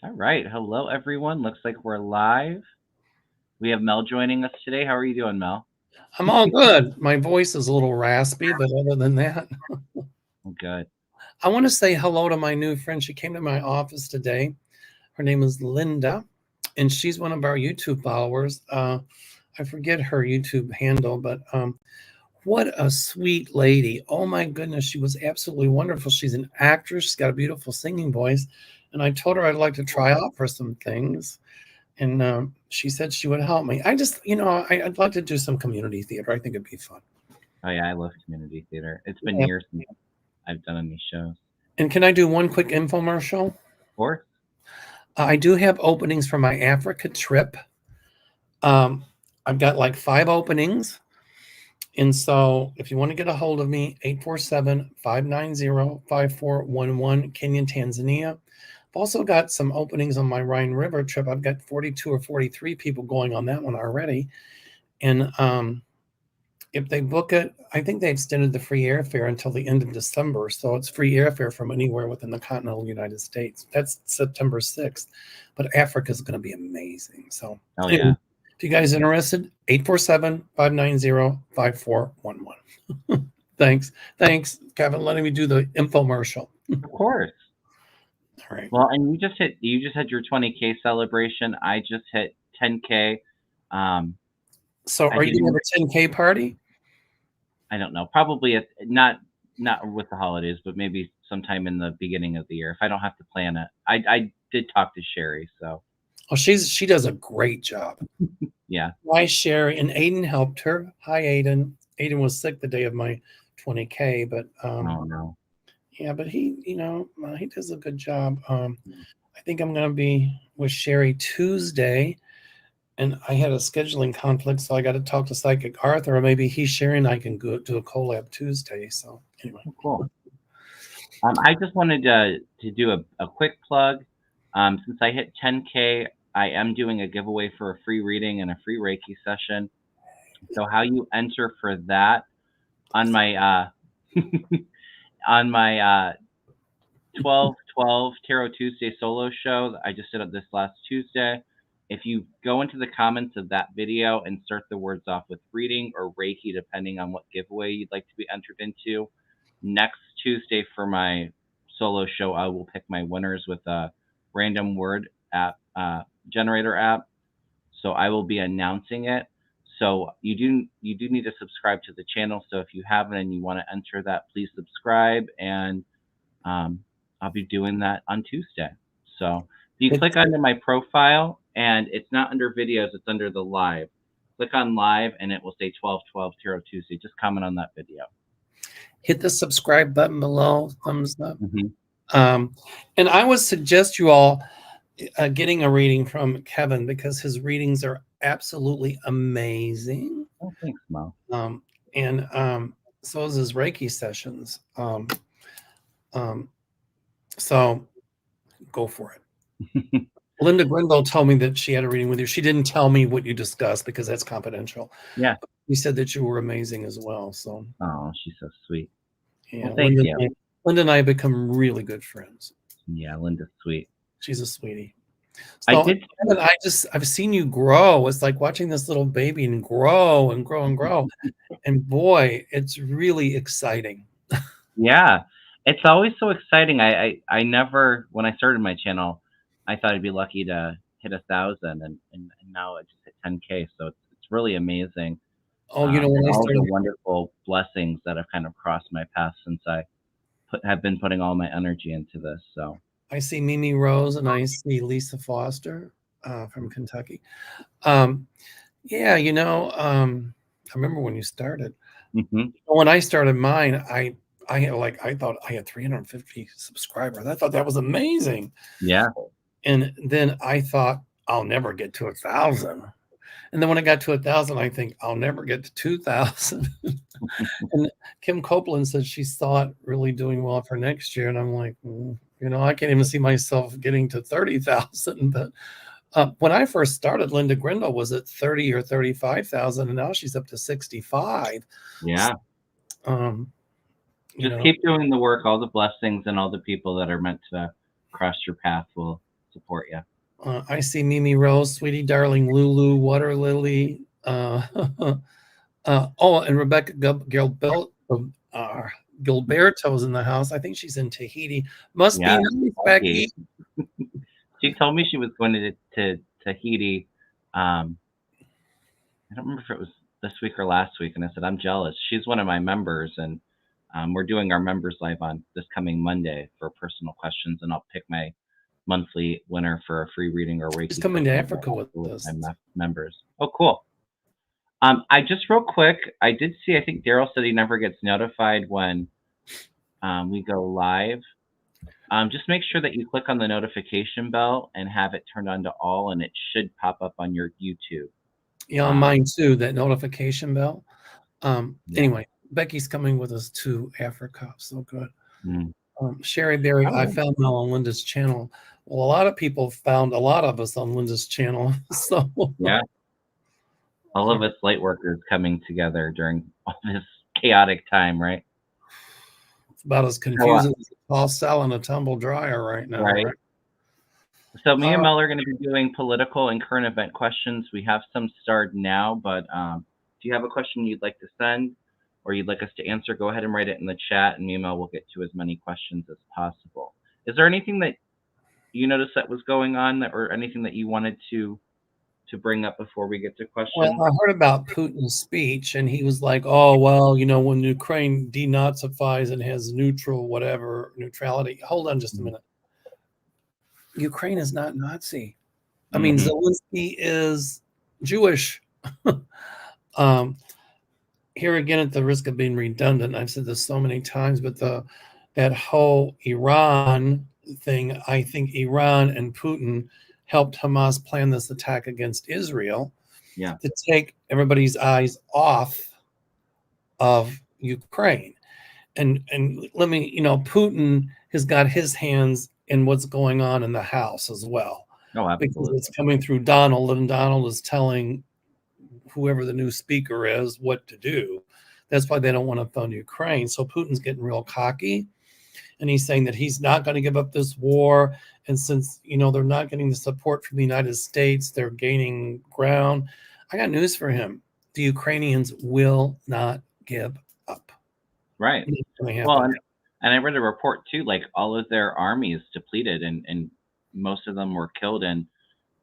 All right. Hello, everyone. Looks like we're live. We have Mel joining us today. How are you doing, Mel? I'm all good. My voice is a little raspy, but other than that, I'm good. I want to say hello to my new friend. She came to my office today. Her name is Linda, and she's one of our YouTube followers. I forget her YouTube handle, but what a sweet lady. Oh my goodness, she was absolutely wonderful. She's an actress, she's got a beautiful singing voice. And I told her I'd like to try out for some things. And she said she would help me. I'd like to do some community theater. I think it'd be fun. Oh, yeah. I love community theater. It's been Yeah. years since I've done any shows. And can I do one quick infomercial? Of course. I do have openings for my Africa trip. Um, I've got like 5 openings. And so if you want to get a hold of me, 847-590-5411, Kenya, Tanzania. I've also got some openings on my Rhine River trip. I've got 42 or 43 people going on that one already. And if they book it, I think they extended the free airfare until the end of December. So it's free airfare from anywhere within the continental United States. That's September 6th. But Africa is going to be amazing. So Oh, anyway, yeah. if you guys are interested, 847-590-5411. Thanks. Thanks, Kevin, letting me do the infomercial. Of course. All right. Well, and you just had your 20K celebration. I just hit 10K. Um, So I are you didn't going to even. have a 10K party? I don't know. Probably not with the holidays, but maybe sometime in the beginning of the year if I don't have to plan it. I did talk to Sherry, so Oh, she does a great job. yeah. Hi, Sherry. And Aiden helped her. Hi, Aiden. Aiden was sick the day of my 20K, but Oh no. yeah, but he does a good job. I think I'm going to be with Sherry Tuesday, and I had a scheduling conflict, so I got to talk to Psychic Arthur, or maybe he's Sherry and I can go do a collab Tuesday. So anyway, Oh, cool. I just wanted to do a quick plug. Since I hit 10K, I am doing a giveaway for a free reading and a free Reiki session. So how you enter for that on my on my 12/12 Tarot Tuesday solo show that I just did it this last Tuesday. If you go into the comments of that video and start the words off with reading or Reiki, depending on what giveaway you'd like to be entered into, next Tuesday for my solo show, I will pick my winners with a random word app generator app. So I will be announcing it. So you do need to subscribe to the channel. So if you haven't and you want to enter that, please subscribe, and um, I'll be doing that on Tuesday. So if you hit click under my profile, and it's not under videos, it's under the live. Click on live, and it will say 12/12 Tarot Tuesday. Just comment on that video. hit the subscribe button below, thumbs up. Hmm. Um, and I would suggest you all getting a reading from Kevin because his readings are absolutely amazing. Oh, thanks, Mo. Um, and so is his Reiki sessions. Um, so go for it. Linda Grenville told me that she had a reading with you. She didn't tell me what you discussed because that's confidential. Yeah. You said that you were amazing as well. So Oh, she's so sweet. yeah, Well, thank you. Linda and I have become really good friends. Yeah, Linda's sweet. She's a sweetie. I So did. Kevin, I've seen you grow. It's like watching this little baby and grow and grow and grow. And boy, it's really exciting. Yeah, it's always so exciting. I never, when I started my channel, I thought I'd be lucky to hit 1,000, and now I just hit 10K. So it's really amazing, Oh, when and I all the started, wonderful blessings that have kind of crossed my path since I have been putting all my energy into this. So I see Mimi Rose and I see Lisa Foster from Kentucky. Um, yeah, I remember when you started. hmm. When I started mine, I thought I had 350 subscribers. I thought that was amazing. Yeah. And then I thought I'll never get to 1,000. And then when I got to 1,000, I think I'll never get to 2,000. And Kim Copeland said she saw it really doing well for next year, and I'm like, I can't even see myself getting to 30,000. But when I first started, Linda Grindle was at 30 or 35,000, and now she's up to 65. Yeah. Um, you Just know, keep doing the work. All the blessings and all the people that are meant to cross your path will support you. I see Mimi Rose, Sweetie Darling, Lulu, Water Lily. And Rebecca Gilberto's in the house. I think she's in Tahiti. Must be nice, Becky. She told me she was going to Tahiti. I don't remember if it was this week or last week, and I said, I'm jealous. She's one of my members, and we're doing our members live on this coming Monday for personal questions, and I'll pick my monthly winner for a free reading or Reiki. She's coming to Africa with us. My members. Oh, cool. I just real quick, I did see, I think Daryl said he never gets notified when we go live. Just make sure that you click on the notification bell and have it turned on to all, and it should pop up on your YouTube. Yeah, on mine too, that notification bell. Anyway, Becky's coming with us to Africa. So good. Sherry Berry, I found Mel on Linda's channel. Well, a lot of people found a lot of us on Linda's channel. So yeah. All of us light workers coming together during all this chaotic time, right? It's about as confusing as a tall cell in a tumble dryer right now. Right? So me and Mel are going to be doing political and current event questions. We have some started now, but if you have a question you'd like to send or you'd like us to answer, go ahead and write it in the chat, and me and Mel will get to as many questions as possible. Is there anything that you noticed that was going on, or anything that you wanted to bring up before we get to questions? Well, I heard about Putin's speech, and he was like, oh, well, when Ukraine denazifies and has neutrality. Hold on just a minute. Ukraine is not Nazi. I mean, Zelensky is Jewish. Here again, at the risk of being redundant, I've said this so many times, but that whole Iran thing, I think Iran and Putin helped Hamas plan this attack against Israel to take everybody's eyes off of Ukraine. And let me, Putin has got his hands in what's going on in the House as well. Oh, absolutely. Because it's coming through Donald, and Donald is telling whoever the new speaker is what to do. That's why they don't want to fund Ukraine. So Putin's getting real cocky, and he's saying that he's not going to give up this war. And since, they're not getting the support from the United States, they're gaining ground. I got news for him. The Ukrainians will not give up. Right. Well, and I read a report too, like all of their armies depleted, and most of them were killed in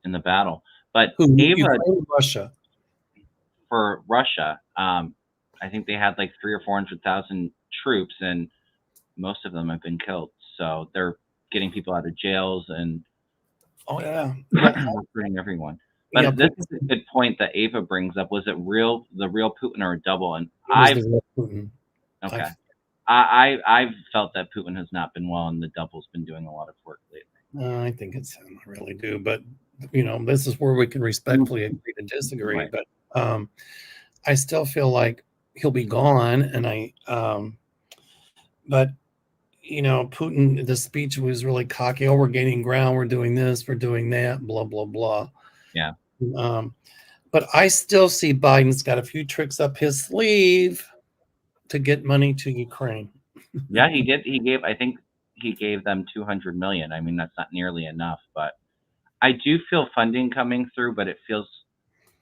the battle. But Russia. For Russia, I think they had like 300,000 or 400,000 troops, and most of them have been killed. So they're getting people out of jails and recruiting everyone. But this is a good point that Ava brings up. Was it the real Putin or a double? And Putin. Okay. I've felt that Putin has not been well, and the double's been doing a lot of work lately. I think it's him. I really do. But, this is where we can respectfully agree to disagree. Right. But I still feel like he'll be gone. And but, Putin, the speech was really cocky. Oh, we're gaining ground. We're doing this. We're doing that. Blah, blah, blah. Yeah. But I still see Biden's got a few tricks up his sleeve to get money to Ukraine. Yeah, he did. I think he gave them $200 million. I mean, that's not nearly enough, but I do feel funding coming through, but it feels,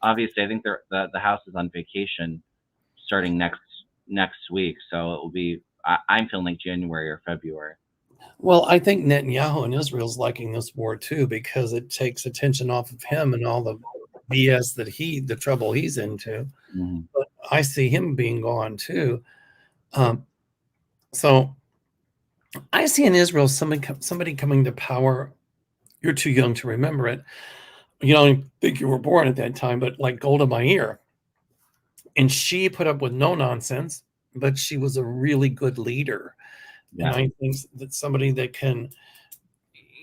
obviously, I think the House is on vacation starting next week. So it will be, I'm feeling like January or February. Well, I think Netanyahu and Israel's liking this war too, because it takes attention off of him and all the BS the trouble he's into. But I see him being gone too. So I see in Israel somebody coming to power. You're too young to remember it. You don't think you were born at that time, but like Golda Meir. And she put up with no nonsense, but she was a really good leader. Yeah. And I think that somebody that can,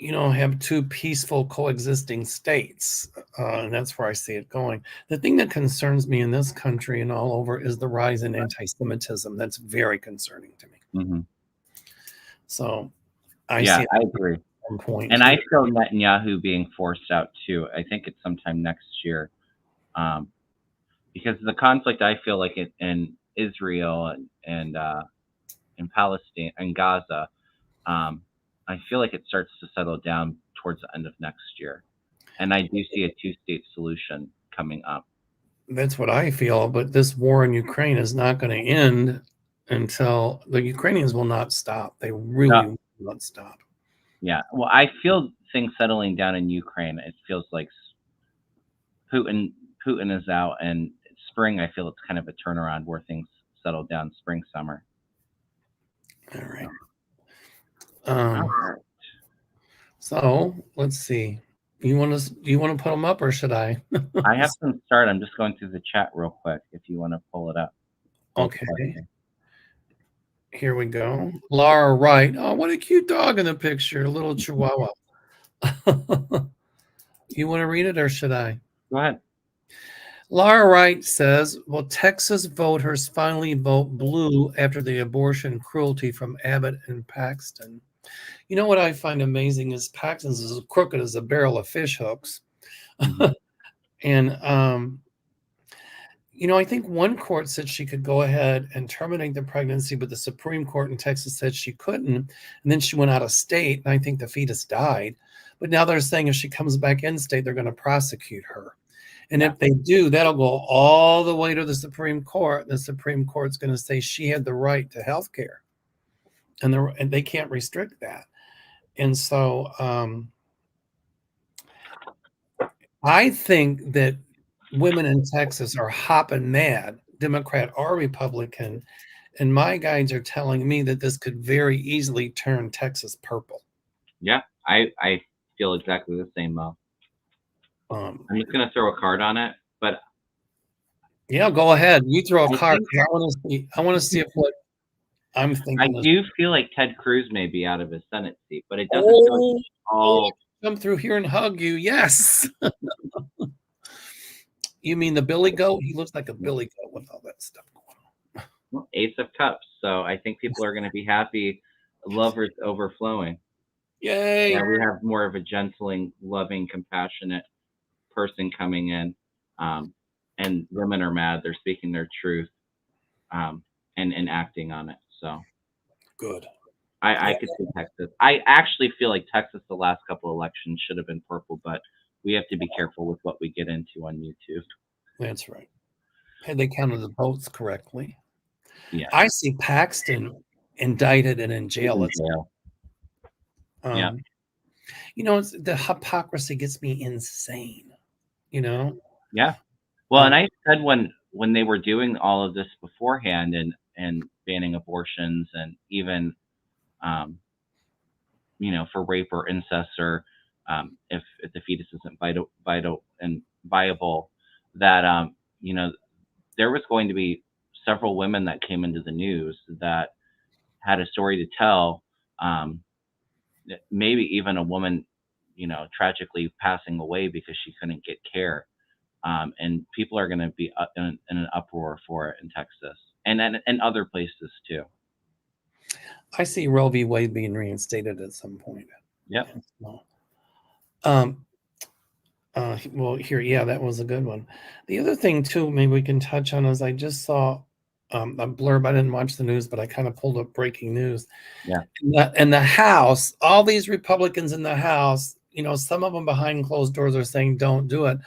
have two peaceful coexisting states. And that's where I see it going. The thing that concerns me in this country and all over is the rise in anti-Semitism. That's very concerning to me. So I agree. Point and I feel Netanyahu being forced out too. I think it's sometime next year. Because the conflict, I feel like it in Israel and in Palestine and Gaza, I feel like it starts to settle down towards the end of next year. And I do see a two-state solution coming up. That's what I feel, but this war in Ukraine is not going to end until the Ukrainians will not stop. They really will not stop. Yeah. Well, I feel things settling down in Ukraine. It feels like Putin is out, and spring, I feel it's kind of a turnaround where things settle down spring, summer. All right. All right. So let's see. Do you want to put them up, or should I? I have some start. I'm just going through the chat real quick if you want to pull it up. Okay. Here we go. Laura Wright. Oh, what a cute dog in the picture. A little Chihuahua. You want to read it, or should I? Go ahead. Laura Wright says, will Texas voters finally vote blue after the abortion cruelty from Abbott and Paxton? You know what I find amazing is Paxton's as crooked as a barrel of fish hooks. Mm-hmm. And, you know, I think one court said she could go ahead and terminate the pregnancy, but the Supreme Court in Texas said she couldn't. And then she went out of state, and I think the fetus died. But now they're saying if she comes back in state, they're going to prosecute her. And if they do, that'll go all the way to the Supreme Court. The Supreme Court's going to say she had the right to health care. And they can't restrict that. And so I think that women in Texas are hopping mad, Democrat or Republican. And my guides are telling me that this could very easily turn Texas purple. Yeah, I feel exactly the same, Mo. I'm just going to throw a card on it, but yeah, go ahead. You throw a card. I want to see if what I'm thinking. I do feel like Ted Cruz may be out of his Senate seat, but it doesn't come through here and hug you. Yes. You mean the billy goat? He looks like a billy goat with all that stuff going on. Well, Ace of Cups. So I think people are going to be happy. Lovers overflowing. Yay. Yeah, we have more of a gentling, loving, compassionate person coming in. And women are mad. They're speaking their truth and acting on it. So good. I could see Texas. I actually feel like Texas, the last couple elections should have been purple, but we have to be careful with what we get into on YouTube. That's right. Had they counted the votes correctly? Yeah. I see Paxton indicted and in jail. Yeah. You know, the hypocrisy gets me insane. You know. Yeah. Well, and I said when they were doing all of this beforehand and banning abortions and even you know, for rape or incest or if the fetus isn't vital and viable, that you know, there was going to be several women that came into the news that had a story to tell. Maybe even a woman, you know, tragically passing away because she couldn't get care. And people are going to be in an uproar for it in Texas and other places too. I see Roe v. Wade being reinstated at some point. Yep. Well, here, yeah, that was a good one. The other thing too, maybe we can touch on is I just saw a blurb. I didn't watch the news, but I kind of pulled up breaking news. Yeah. In the House, all these Republicans in the House, you know, some of them behind closed doors are saying don't do it,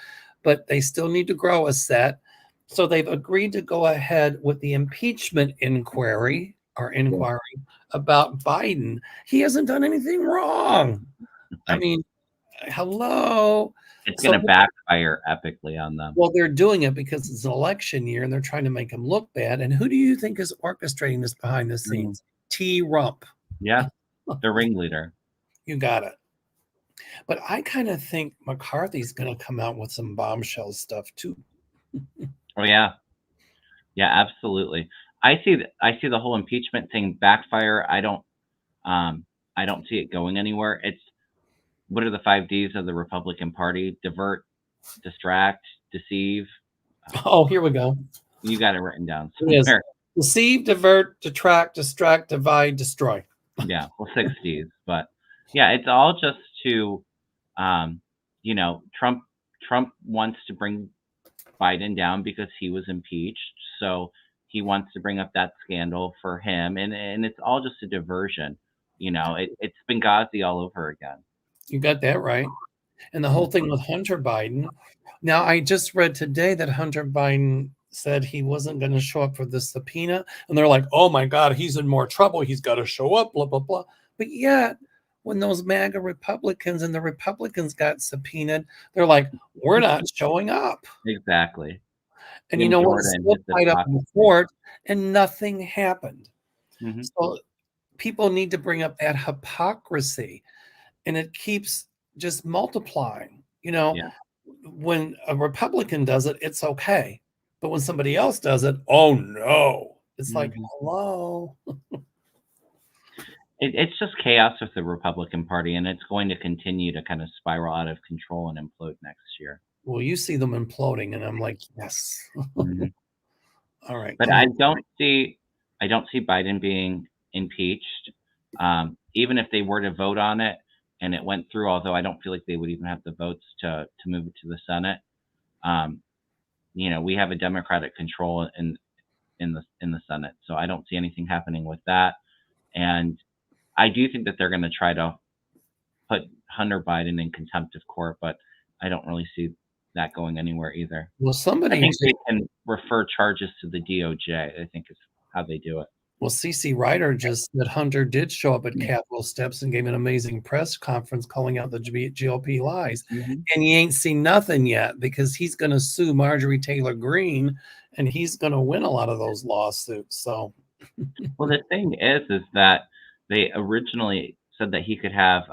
but they still need to grow a set. So they've agreed to go ahead with the impeachment inquiry about Biden. He hasn't done anything wrong. I mean, hello. It's going to backfire epically on them. Well, they're doing it because it's an election year and they're trying to make him look bad. And who do you think is orchestrating this behind the scenes? T. Rump. Yeah, the ringleader. You got it. But I kind of think McCarthy's going to come out with some bombshell stuff too. Oh yeah, yeah, absolutely. I see the whole impeachment thing backfire. I don't see it going anywhere. It's what are the 5 Ds of the Republican Party? Divert, distract, deceive. Oh, here we go. You got it written down somewhere. Yes. Deceive, divert, detract, distract, divide, destroy. Yeah, well, 6 Ds, but yeah, it's all just to, you know, Trump wants to bring Biden down because he was impeached, so he wants to bring up that scandal for him, and it's all just a diversion. You know, it's Benghazi all over again. You got that right. And the whole thing with Hunter Biden. Now, I just read today that Hunter Biden said he wasn't going to show up for the subpoena. And they're like, oh my God, he's in more trouble. He's got to show up, blah, blah, blah. But yet, when those MAGA Republicans and the Republicans got subpoenaed, they're like, we're not showing up. Exactly. And Jim you know what? Jordan Still hit the tied up top. in the court, and nothing happened. Mhm. So people need to bring up that hypocrisy, and it keeps just multiplying. Yeah. When a Republican does it, it's okay. But when somebody else does it, oh no. It's like, Mhm. hello. It's just chaos with the Republican Party, and it's going to continue to kind of spiral out of control and implode next year. Well, you see them imploding, and I'm like, yes. Mhm. All right. But come I on. don't see Biden being impeached. Even if they were to vote on it and it went through, although I don't feel like they would even have the votes to move it to the Senate. We have a Democratic control in the Senate, so I don't see anything happening with that. And I do think that they're going to try to put Hunter Biden in contempt of court, but I don't really see that going anywhere either. Well, I somebody, think they can refer charges to the DOJ. I think is how they do it. well, CC Ryder just said Hunter did show up at Yeah. Capitol steps and gave an amazing press conference calling out the GOP lies. Mhm. And you ain't seen nothing yet because he's going to sue Marjorie Taylor Greene and he's going to win a lot of those lawsuits. So, Well, the thing is that they originally said that he could have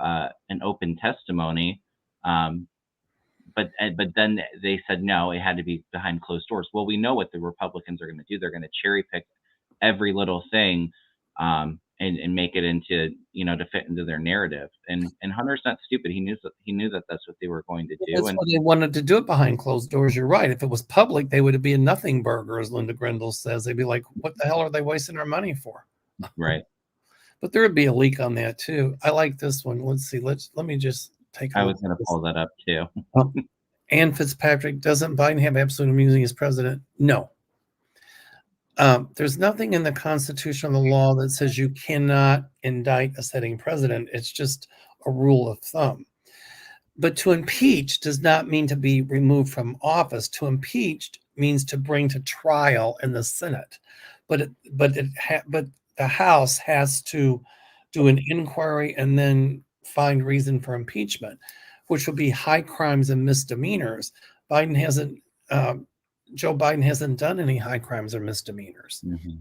an open testimony, um, but then they said no, it had to be behind closed doors. Well, we know what the Republicans are going to do. They're going to cherry pick every little thing and make it into to fit into their narrative. And Hunter's not stupid. He knew that that's what they were going to do. that's And why they wanted to do it behind closed doors. You're right. If it was public, they would be a nothing burger, as Linda Grindle says. They'd be like, what the hell are they wasting our money for? right, But there would be a leak on that too. I like this one. Let's see. Let me just take a I look was at going to this. pull that up too. Ann Fitzpatrick, doesn't Biden have absolute immunity as president? No. There's nothing in the Constitution or the law that says you cannot indict a sitting president. It's just a rule of thumb. But to impeach does not mean to be removed from office. To impeach means to bring to trial in the Senate. But the House has to do an inquiry and then find reason for impeachment, which would be high crimes and misdemeanors. Biden hasn't. Joe Biden hasn't done any high crimes or misdemeanors. Mm-hmm.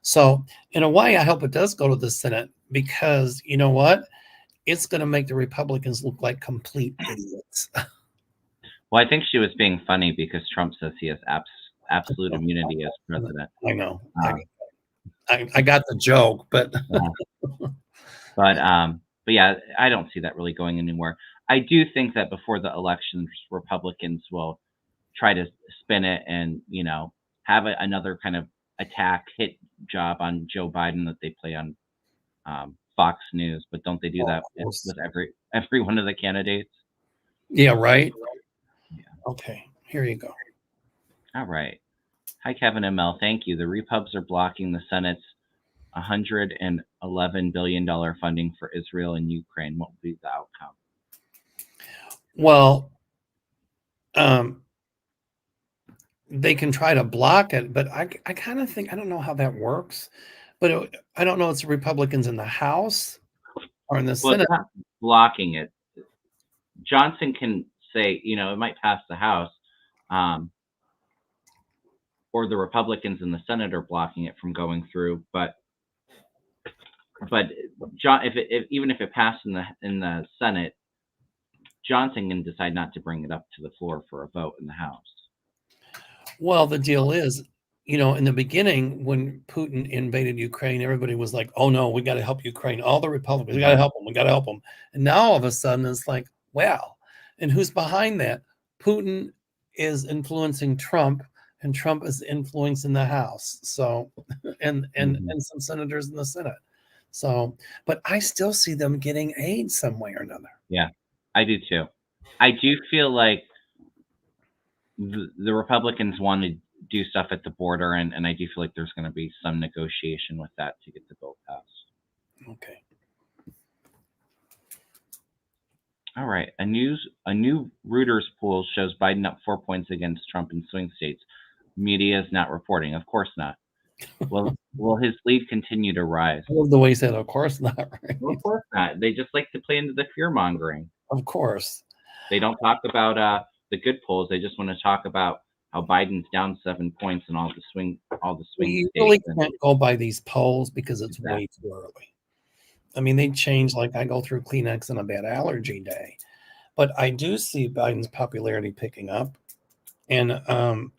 So, in a way, I hope it does go to the Senate because you know what? It's going to make the Republicans look like complete idiots. Well, I think she was being funny because Trump says he has absolute immunity as president. I know. I got the joke, but but yeah, I don't see that really going anywhere. I do think that before the elections, Republicans will try to spin it and have another kind of attack hit job on Joe Biden that they play on Fox News. But don't they do that with every one of the candidates? Yeah, right. Yeah. Okay, here you go. All right. Hi, Kevin and Mel. Thank you. The Repubs are blocking the Senate's $111 billion funding for Israel and Ukraine. What will be the outcome? Well, they can try to block it, but I kind of think, I don't know how that works, but I don't know it's the Republicans in the House or in the Senate. It's not blocking it. Johnson can say, it might pass the House, or the Republicans in the Senate are blocking it from going through. But John, even if it passed in the Senate, Johnson can decide not to bring it up to the floor for a vote in the House. Well, the deal is, in the beginning, when Putin invaded Ukraine, everybody was like, oh no, we got to help Ukraine. All the Republicans, we got to help them. We got to help them. And now all of a sudden it's like, wow. And who's behind that? Putin is influencing Trump and Trump is influencing the House. So, and some senators in the Senate. So, but I still see them getting aid some way or another. Yeah, I do too. I do feel like the Republicans want to do stuff at the border, and I do feel like there's going to be some negotiation with that to get the bill passed. Okay. All right. A new Reuters poll shows Biden up 4 points against Trump in swing states. Media is not reporting. Of course not. Will his lead continue to rise? I love the way he said, "Of course not." Right? Well, of course not. They just like to play into the fear mongering. Of course. They don't talk about the good polls. They just want to talk about how Biden's down 7 points in all the swing You states. really can't go by these polls because it's Exactly. way too early. I mean, they change, like I go through Kleenex on a bad allergy day. But I do see Biden's popularity picking up. And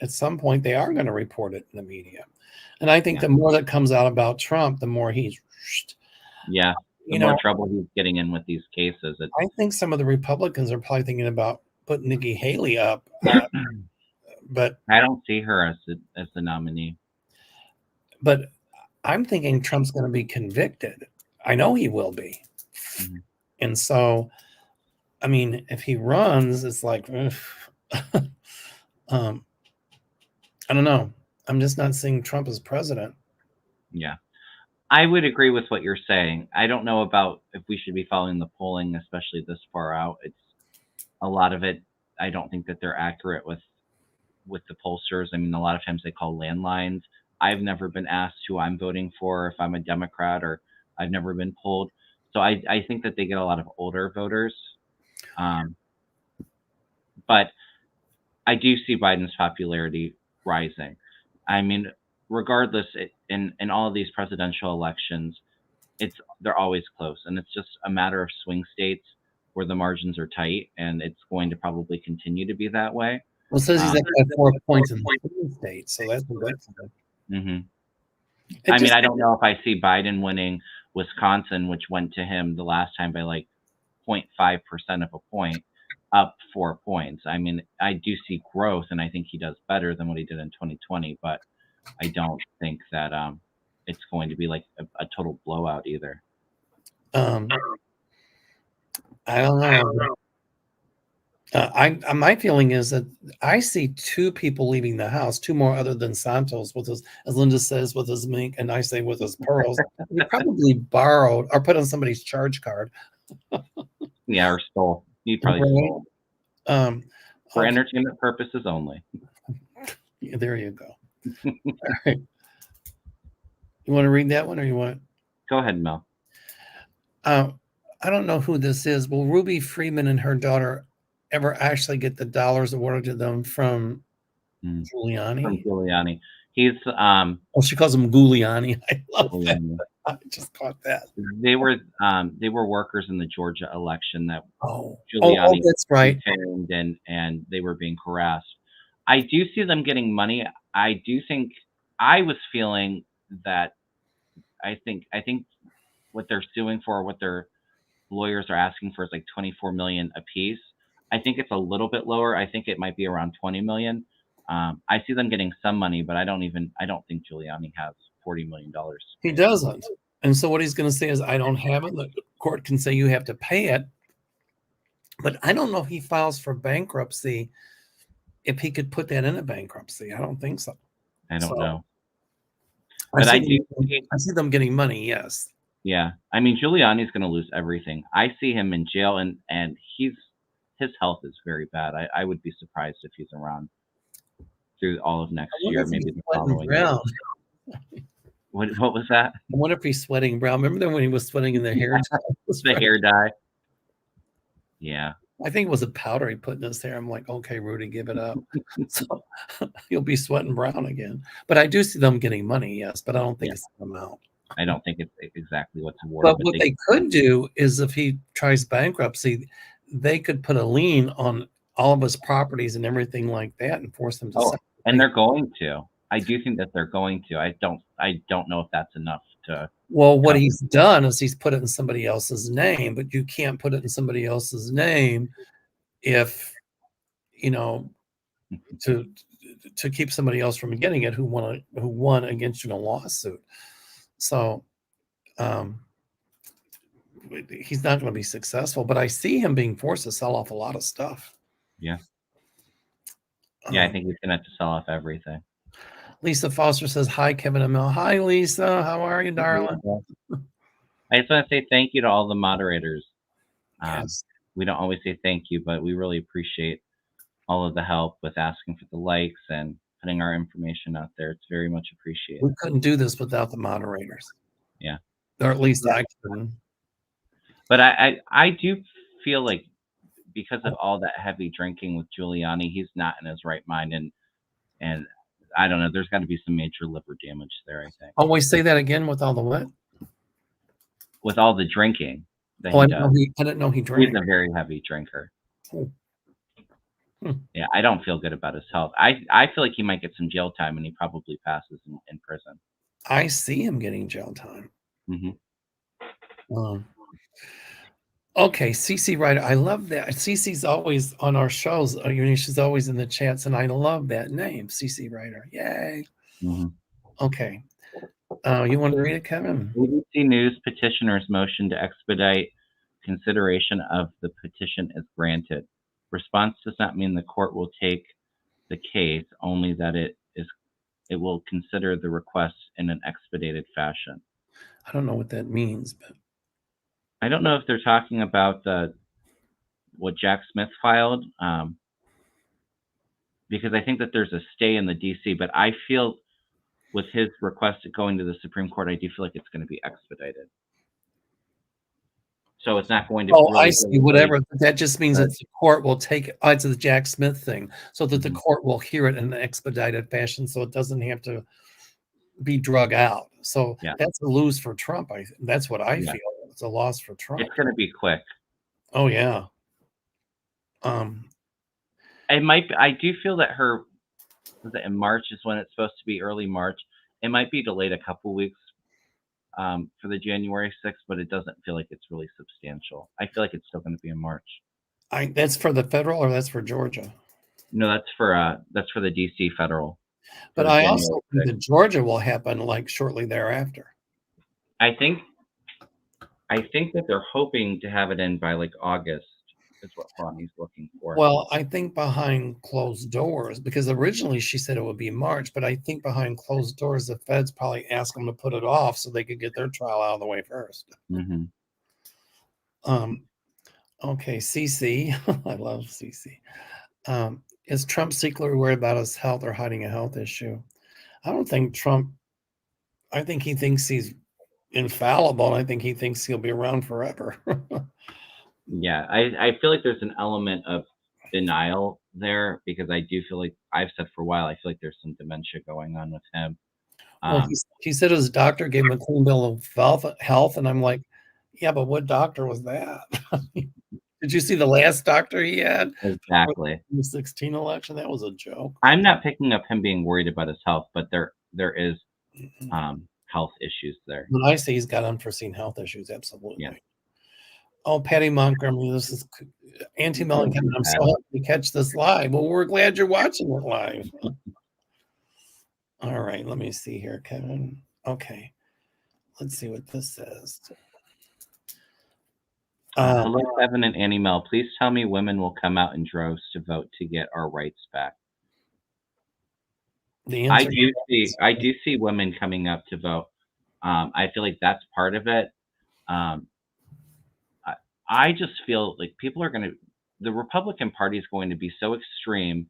at some point, they are going to report it in the media. And I think the more that comes out about Trump, the more he's, the more trouble he's getting in with these cases. I think some of the Republicans are probably thinking about putting Nikki Haley up. But I don't see her as the nominee. But I'm thinking Trump's going to be convicted. I know he will be. Mm-hmm. And so, I mean, if he runs, it's like, I don't know. I'm just not seeing Trump as president. Yeah. I would agree with what you're saying. I don't know about if we should be following the polling, especially this far out. It's a lot of it. I don't think that they're accurate with the pollsters. I mean, a lot of times they call landlines. I've never been asked who I'm voting for, if I'm a Democrat, or I've never been polled. So I think that they get a lot of older voters. But I do see Biden's popularity rising. I mean, regardless, in all of these presidential elections, they're always close, and it's just a matter of swing states where the margins are tight, and it's going to probably continue to be that way. Well, it says he's at 4 points in the swing states, so that's a good thing. Mm-hmm. I mean, I don't know if I see Biden winning Wisconsin, which went to him the last time by like 0.5% of a point, up 4 points. I mean, I do see growth, and I think he does better than what he did in 2020, but I don't think that it's going to be like a total blowout either. I don't know. My feeling is that I see 2 people leaving the house, 2 more other than Santos, with his, as Linda says, with his mink, and I say with his pearls. He probably borrowed or put on somebody's charge card. Yeah, or stole. He probably stole. For Okay. entertainment purposes only. Yeah, there you go. All right. You want to read that one, or you want? Go ahead, Mel. I don't know who this is. Will Ruby Freeman and her daughter ever actually get the dollars awarded to them from Giuliani? From Giuliani. He's oh, she calls him Giuliani. I love Giuliani. that. I just caught that. They were workers in the Georgia election that Giuliani that's right. retained, and they were being harassed. I do see them getting money. I do think I was feeling that I think what they're suing for, what their lawyers are asking for, is like $24 million a piece. I think it's a little bit lower. I think it might be around $20 million. I see them getting some money, but I don't think Giuliani has $40 million. He doesn't. And so what he's going to say is, I don't have it. The court can say you have to pay it. But I don't know if he files for bankruptcy, if he could put that in a bankruptcy. I don't think so. I don't know. But I see them getting money, yes. Yeah. I mean, Giuliani's going to lose everything. I see him in jail, and his health is very bad. I would be surprised if he's around through all of next year, maybe the following year. What was that? I wonder if he's sweating brown. Remember when he was sweating in the hair? The hair dye. Yeah. I think it was a powder he put in his hair. I'm like, okay, Rudy, give it up. So he'll be sweating brown again. But I do see them getting money, yes, but I don't think it's the amount. I don't think it's exactly what's awarded. But what they could do is, if he tries bankruptcy, they could put a lien on all of his properties and everything like that and force them to sell. And they're going to. I do think that they're going to. I don't know if that's enough to. Well, what he's done is he's put it in somebody else's name, but you can't put it in somebody else's name if, to keep somebody else from getting it who won against you in a lawsuit. So he's not going to be successful, but I see him being forced to sell off a lot of stuff. Yeah. Yeah, I think he's going to have to sell off everything. Lisa Foster says, hi, Kevin and Mel. Hi, Lisa. How are you, darling? I just want to say thank you to all the moderators. Yes. we don't always say thank you, but we really appreciate all of the help with asking for the likes and putting our information out there. It's very much appreciated. We couldn't do this without the moderators, Yeah. or at least Yeah. I couldn't. But I do feel like because of all that heavy drinking with Giuliani, he's not in his right mind, and I don't know. There's got to be some major liver damage there. I think Always say that again with all the what? with all the drinking that Oh, he I does, didn't know he he's drank. a very heavy drinker. Oh. Yeah, I don't feel good about his health. I feel like he might get some jail time, and he probably passes in prison. I see him getting jail time. Mm-hmm. Okay, Cece Ryder, I love that. Cece's always on our shows. She's always in the chats, and I love that name, Cece Ryder. Yay! Mm-hmm. Okay, you want to read it, Kevin? ABC News petitioner's motion to expedite consideration of the petition is granted. Response does not mean the court will take the case, only that it will consider the request in an expedited fashion. I don't know what that means, but I don't know if they're talking about what Jack Smith filed, because I think that there's a stay in the DC, but I feel with his request going to the Supreme Court, I do feel like it's going to be expedited. So it's not going to. Oh, I see. Whatever. That just means that the court will take it. It's the Jack Smith thing, so that the court will hear it in an expedited fashion, so it doesn't have to be drug out. So that's a lose for Trump. That's what I feel. It's a loss for Trump. It's going to be quick. Oh yeah. It might be, I do feel that in March is when it's supposed to be, early March. It might be delayed a couple weeks for the January 6th, but it doesn't feel like it's really substantial. I feel like it's still going to be in March. That's for the federal, or that's for Georgia? No, that's for the DC federal. But I also think that Georgia will happen like shortly thereafter. I think that they're hoping to have it in by like August. Is what Bonnie's looking for. Well, I think behind closed doors, because originally she said it would be March, but I think behind closed doors, the feds probably asked them to put it off so they could get their trial out of the way first. Mm-hmm. Okay, CC, I love CC. Is Trump secretly worried about his health or hiding a health issue? I don't think Trump. I think he thinks he's infallible, and I think he thinks he'll be around forever. Yeah, I feel like there's an element of denial there, because I do feel like I've said for a while, I feel like there's some dementia going on with him. Well, he said his doctor gave him a clean bill of health, and I'm like, yeah, but what doctor was that? Did you see the last doctor he had? Exactly. The 2016 election, that was a joke. I'm not picking up him being worried about his health, but there is health issues there. When I say he's got unforeseen health issues, absolutely. Yeah. Oh, Patty Montgomery, this is Auntie Mellencamp. I'm so happy to catch this live. Well, we're glad you're watching it live. All right, let me see here, Kevin. Okay, let's see what this says. Hello, Kevin and Annie Mel. Please tell me women will come out in droves to vote to get our rights back. I do see women coming up to vote. I feel like that's part of it. I just feel like the Republican Party is going to be so extreme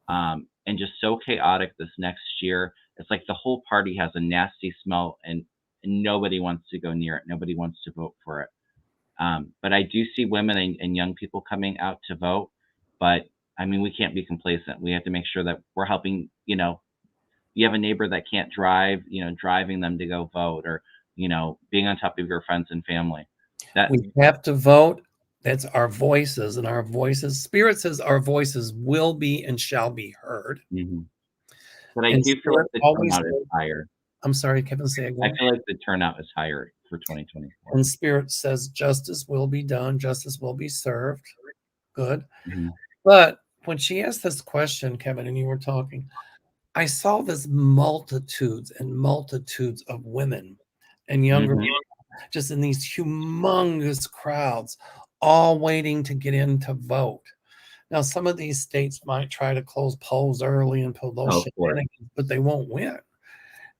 and just so chaotic this next year. It's like the whole party has a nasty smell, and nobody wants to go near it. Nobody wants to vote for it. But I do see women and young people coming out to vote. But I mean, we can't be complacent. We have to make sure that we're helping. You have a neighbor that can't drive, driving them to go vote, or being on top of your friends and family. We have to vote. That's our voices, and our voices. Spirit says our voices will be and shall be heard. Mm-hmm. But I do feel like the turnout is higher. I'm sorry, Kevin, say again. I feel like the turnout is higher for 2024. And Spirit says justice will be done, justice will be served. Good. Mm-hmm. But when she asked this question, Kevin, and you were talking, I saw this multitudes and multitudes of women and younger people just in these humongous crowds, all waiting to get in to vote. Now, some of these states might try to close polls early and pull those shenanigans, but they won't win.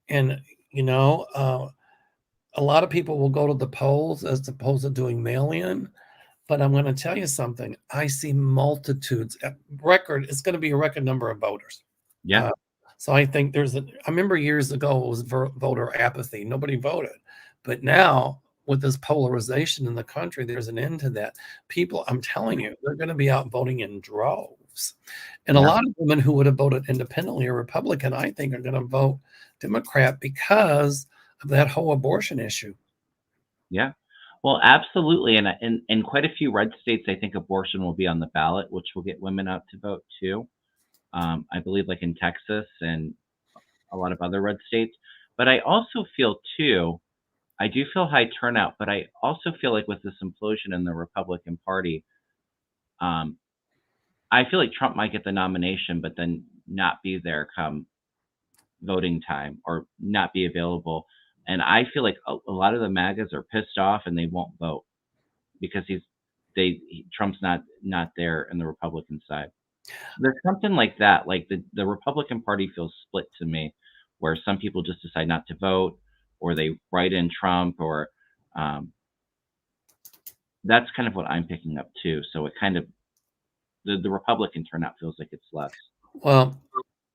And, a lot of people will go to the polls as opposed to doing mail-in. But I'm going to tell you something. I see multitudes. It's going to be a record number of voters. Yeah. So I think I remember years ago it was voter apathy. Nobody voted. But now with this polarization in the country, there's an end to that. People, I'm telling you, they're going to be out voting in droves. And a lot of women who would have voted independently or Republican, I think, are going to vote Democrat because of that whole abortion issue. Yeah. Well, absolutely. And in quite a few red states, I think abortion will be on the ballot, which will get women out to vote too. I believe like in Texas and a lot of other red states. But I also feel too, I do feel high turnout, but I also feel like with this implosion in the Republican Party, um, I feel like Trump might get the nomination, but then not be there come voting time or not be available. And I feel like a lot of the MAGAs are pissed off and they won't vote because Trump's not there in the Republican side. So there's something like that. Like the Republican Party feels split to me, where some people just decide not to vote, or they write in Trump, or that's kind of what I'm picking up too. So it kind of the Republican turnout feels like it's less. Well,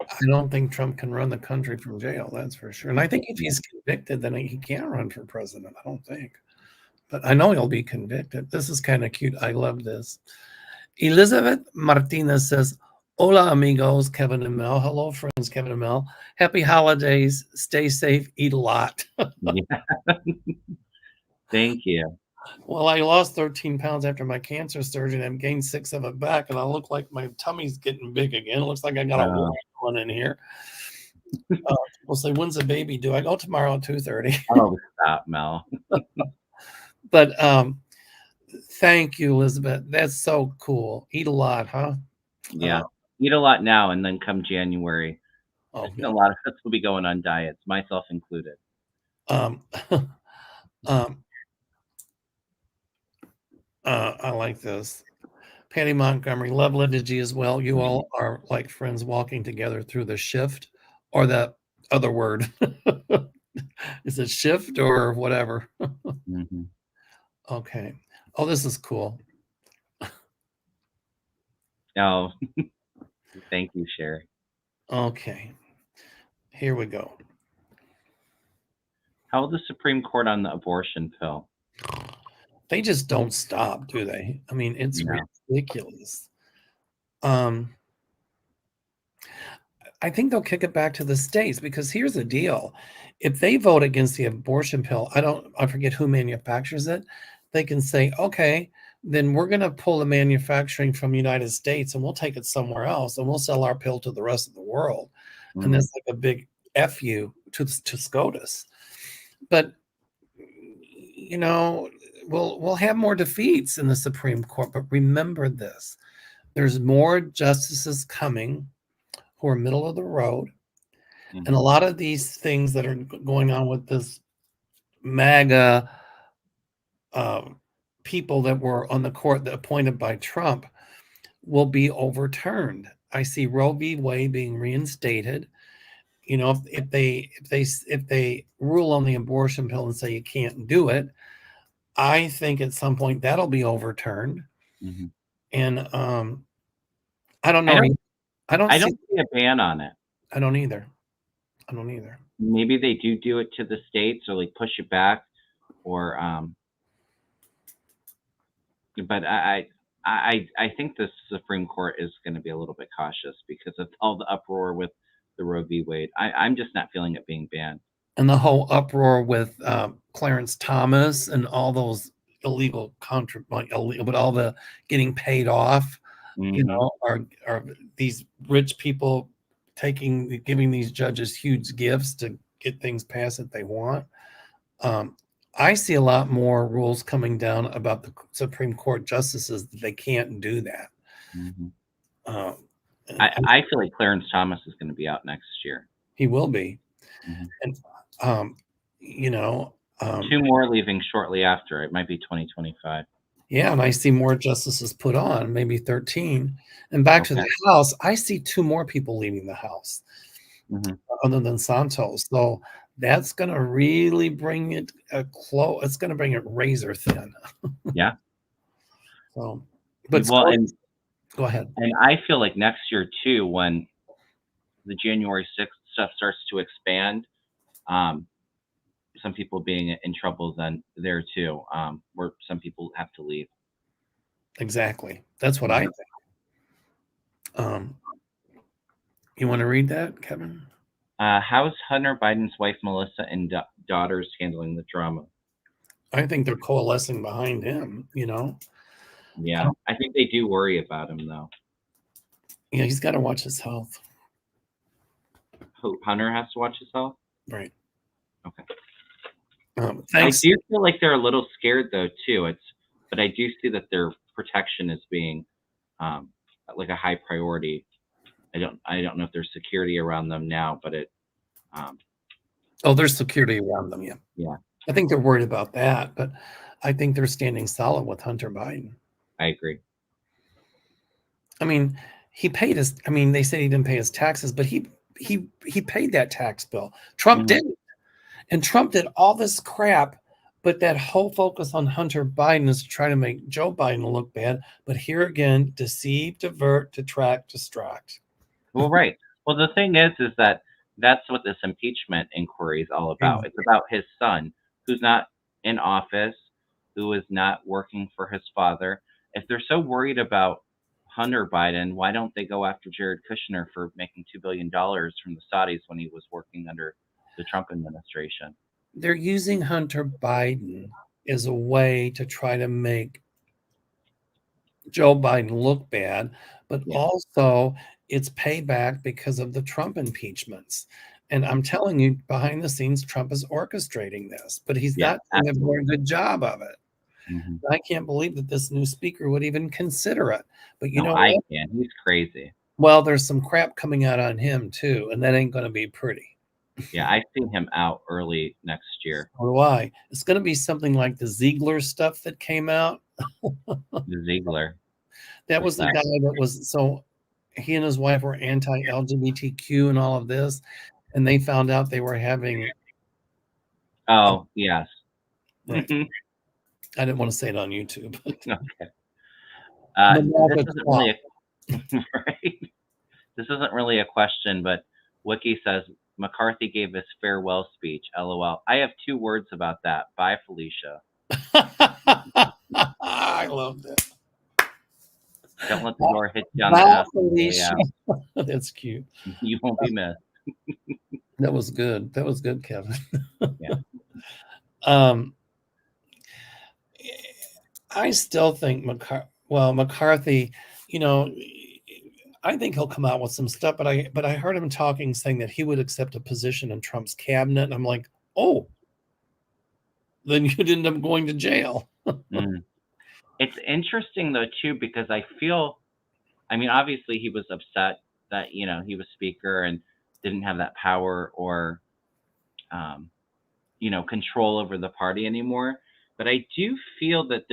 I don't think Trump can run the country from jail. That's for sure. And I think if he's convicted, then he can't run for president. I don't think. But I know he'll be convicted. This is kind of cute. I love this. Elizabeth Martinez says, Hola, amigos, Kevin and Mel. Hello, friends, Kevin and Mel. Happy holidays. Stay safe. Eat a lot. Yeah. Thank you. Well, I lost 13 pounds after my cancer surgery, and I've gained 6 of it back, and I look like my tummy's getting big again. It looks like I got a one in here. People say, when's the baby due? I go tomorrow at 2:30. Oh, stop, Mel. But thank you, Elizabeth. That's so cool. Eat a lot, huh? Yeah. Eat a lot now, and then come January, Oh, a lot of us will be going on diets, myself included. I like this. Patty Montgomery, love liturgy as well. You all are like friends walking together through the shift, or that other word. Is it shift or whatever? Mm-hmm. Okay. Oh, this is cool. Oh, thank you, Sherry. Okay. Here we go. How will the Supreme Court on the abortion pill? They just don't stop, do they? I mean, it's ridiculous. I think they'll kick it back to the states, because here's the deal. If they vote against the abortion pill, I forget who manufactures it. They can say, okay, then we're going to pull the manufacturing from the United States and we'll take it somewhere else and we'll sell our pill to the rest of the world. Mm-hmm. And that's like a big F you to SCOTUS. But, you know, we'll have more defeats in the Supreme Court. But remember this, there's more justices coming who are middle of the road. Mm-hmm. And a lot of these things that are going on with this MAGA people that were on the court that appointed by Trump will be overturned. I see Roe v. Wade being reinstated. You know, if they rule on the abortion pill and say you can't do it, I think at some point that'll be overturned. Mm-hmm. And I don't know. I don't see a ban on it. I don't either. Maybe they do it to the states, or like push it back, or but I think the Supreme Court is going to be a little bit cautious because of all the uproar with the Roe v. Wade. I'm just not feeling it being banned. And the whole uproar with Clarence Thomas and all those illegal but all the getting paid off, mm-hmm. You know, are these rich people giving these judges huge gifts to get things passed that they want. I see a lot more rules coming down about the Supreme Court justices that they can't do that. Mm-hmm. I feel like Clarence Thomas is going to be out next year. He will be. Mm-hmm. And, you know. 2 more leaving shortly after. It might be 2025. Yeah, and I see more justices put on, maybe 13. And back to the House, I see 2 more people leaving the House, mm-hmm. other than Santos. So that's going to really bring it close. It's going to bring it razor thin. Yeah. So, but Well, and go ahead. I feel like next year too, when the January 6th stuff starts to expand, um, some people being in trouble then there too, where some people have to leave. Exactly. That's what Yeah. I think. You want to read that, Kevin? How's Hunter Biden's wife Melissa and daughters handling the drama? I think they're coalescing behind him. Yeah, I think they do worry about him though. Yeah, he's got to watch his health. Who, Hunter has to watch his health? Right. Okay. Thanks. I do feel like they're a little scared though too. But I do see that their protection is being like a high priority. I don't know if there's security around them now, but there's security around them. Yeah. Yeah. I think they're worried about that, but I think they're standing solid with Hunter Biden. I agree. I mean, he paid his. I mean, they said he didn't pay his taxes, but he paid that tax bill. Trump didn't, and Trump did all this crap. But that whole focus on Hunter Biden is to try to make Joe Biden look bad. But here again, deceive, divert, detract, distract. Well, right. Well, the thing is that that's what this impeachment inquiry is all about. It's about his son, who's not in office, who is not working for his father. If they're so worried about Hunter Biden, why don't they go after Jared Kushner for making $2 billion from the Saudis when he was working under the Trump administration? They're using Hunter Biden as a way to try to make Joe Biden look bad, but also it's payback because of the Trump impeachments. And I'm telling you, behind the scenes, Trump is orchestrating this, but he's not doing a very good job of it. Mm-hmm. I can't believe that this new speaker would even consider it. But I can. He's crazy. Well, there's some crap coming out on him too, and that ain't going to be pretty. Yeah, I've seen him out early next year. So do I. It's going to be something like the Ziegler stuff that came out. The Ziegler. That was the guy that was, so he and his wife were anti-LGBTQ and all of this, and they found out they were having. Oh, yes. Right. I didn't want to say it on YouTube. Okay. This isn't really right. This isn't really a question, but Wiki says McCarthy gave his farewell speech. LOL. I have 2 words about that. Bye, Felicia. I love that. Don't let the door hit you on the ass. Felicia. That's cute. You won't be missed. That was good. That was good, Kevin. Yeah. I still think McCarthy, I think he'll come out with some stuff, but I heard him saying that he would accept a position in Trump's cabinet. And I'm like, oh, then you'd end up going to jail. It's interesting though too, because I mean, obviously he was upset that, he was speaker and didn't have that power or, control over the party anymore. But I do feel that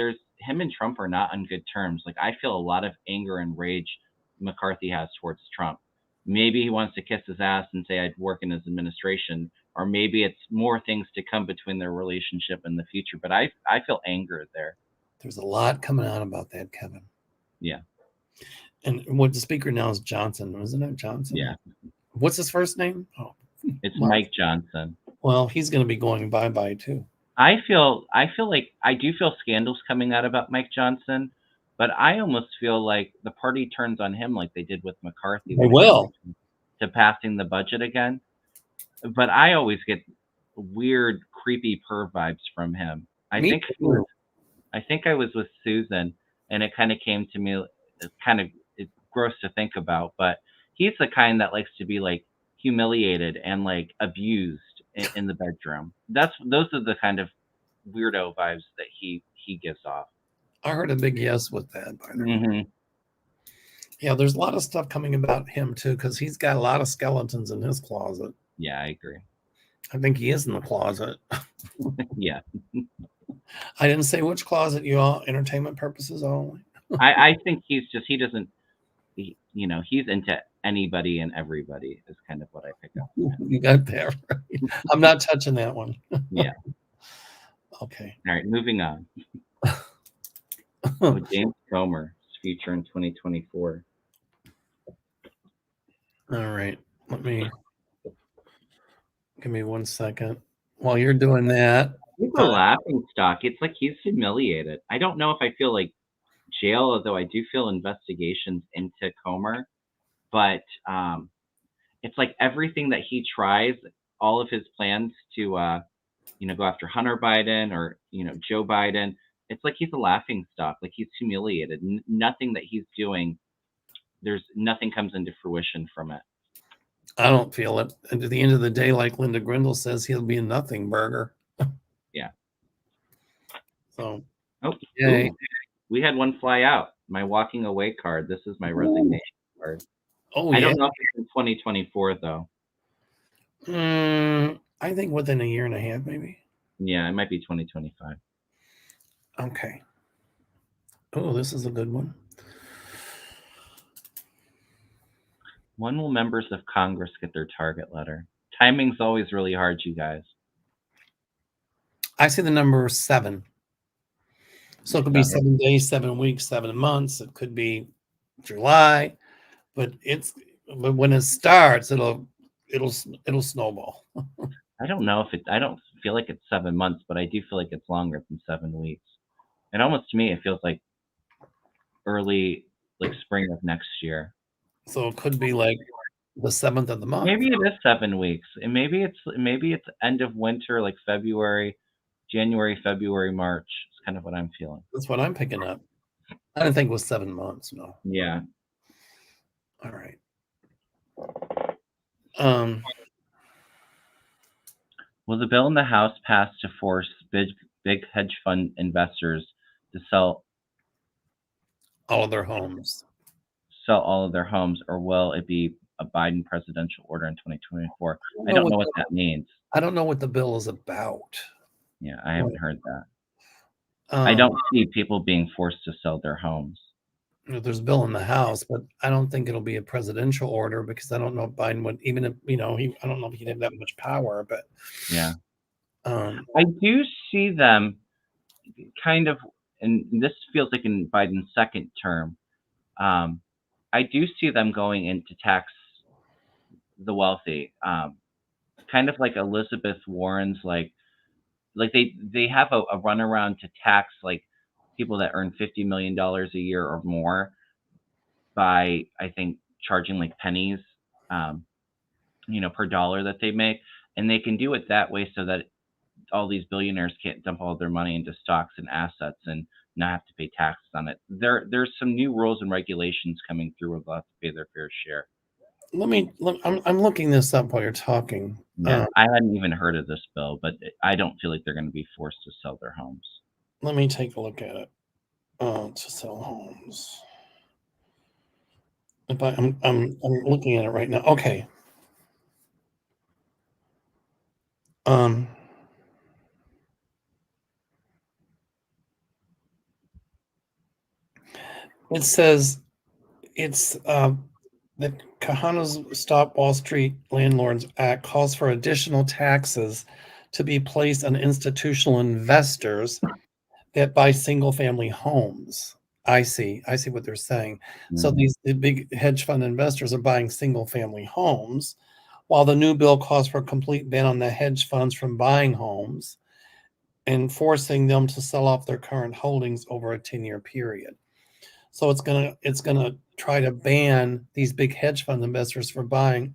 him and Trump are not on good terms. Like, I feel a lot of anger and rage McCarthy has towards Trump. Maybe he wants to kiss his ass and say I'd work in his administration, or maybe it's more things to come between their relationship in the future. But I feel anger there. There's a lot coming out about that, Kevin. Yeah. And what the speaker now is Johnson, isn't it? Johnson? Yeah. What's his first name? Oh, it's Mike Johnson. Well, he's going to be going bye-bye too. I feel like I do feel scandals coming out about Mike Johnson, but I almost feel like the party turns on him like they did with McCarthy. They will. To passing the budget again. But I always get weird, creepy perv vibes from him. I think I was with Susan, and it kind of came to me. It's gross to think about, but he's the kind that likes to be like humiliated and like abused in the bedroom. Those are the kind of weirdo vibes that he gives off. I heard a big yes with that, by the way. Yeah, there's a lot of stuff coming about him too, because he's got a lot of skeletons in his closet. Yeah, I agree. I think he is in the closet. Yeah. I didn't say which closet, you all, entertainment purposes only. I think he's into anybody and everybody is kind of what I pick up. You got that right. I'm not touching that one. Yeah. Okay. All right, moving on. Oh, James Comer's future in 2024. All right. Give me 1 second. While you're doing that, He's a laughing stock. It's like he's humiliated. I don't know if I feel like jail, although I do feel investigations into Comer. But it's like everything that he tries, all of his plans to, go after Hunter Biden or, Joe Biden, it's like he's a laughing stock. Like he's humiliated. Nothing that he's doing, there's nothing comes into fruition from it. I don't feel it. And at the end of the day, like Linda Grindle says, he'll be a nothing burger. Yeah. So, yay. Ooh, we had one fly out. My walking away card. This is my resignation card. Oh, I don't know if it's in 2024 though. I think within a year and a half, maybe. Yeah, it might be 2025. Okay. Oh, this is a good one. When will members of Congress get their target letter? Timing's always really hard, you guys. I see the number 7. So it could be 7 days, 7 weeks, 7 months. It could be July, but when it starts, it'll snowball. I don't know if I don't feel like it's 7 months, but I do feel like it's longer than 7 weeks. And almost to me, it feels like early, like spring of next year. So it could be like the 7th of the month. Maybe it is 7 weeks, and maybe it's end of winter, like January, February, March. It's kind of what I'm feeling. That's what I'm picking up. I didn't think it was 7 months. No. Yeah. All right. Will the bill in the House pass to force big hedge fund investors to sell all of their homes, or will it be a Biden presidential order in 2024? I don't know what that means. I don't know what the bill is about. Yeah, I haven't heard that. I don't see people being forced to sell their homes. There's a bill in the House, but I don't think it'll be a presidential order because I don't know if Biden would, even if, I don't know if he'd have that much power, but yeah. I do see them kind of, and this feels like in Biden's second term, I do see them going in to tax the wealthy, kind of like Elizabeth Warren's, like they have a runaround to tax like people that earn $50 million a year or more by, I think, charging like pennies, per dollar that they make, and they can do it that way so that all these billionaires can't dump all their money into stocks and assets and not have to pay taxes on it. There's some new rules and regulations coming through where they'll have to pay their fair share. I'm looking this up while you're talking. Yeah, I hadn't even heard of this bill, but I don't feel like they're going to be forced to sell their homes. Let me take a look at it. To sell homes. I'm looking at it right now. Okay. It says it's the Kahana's Stop Wall Street Landlords Act calls for additional taxes to be placed on institutional investors that buy single-family homes. I see what they're saying. So the big hedge fund investors are buying single-family homes, while the new bill calls for a complete ban on the hedge funds from buying homes and forcing them to sell off their current holdings over a 10-year period. So it's gonna try to ban these big hedge fund investors from buying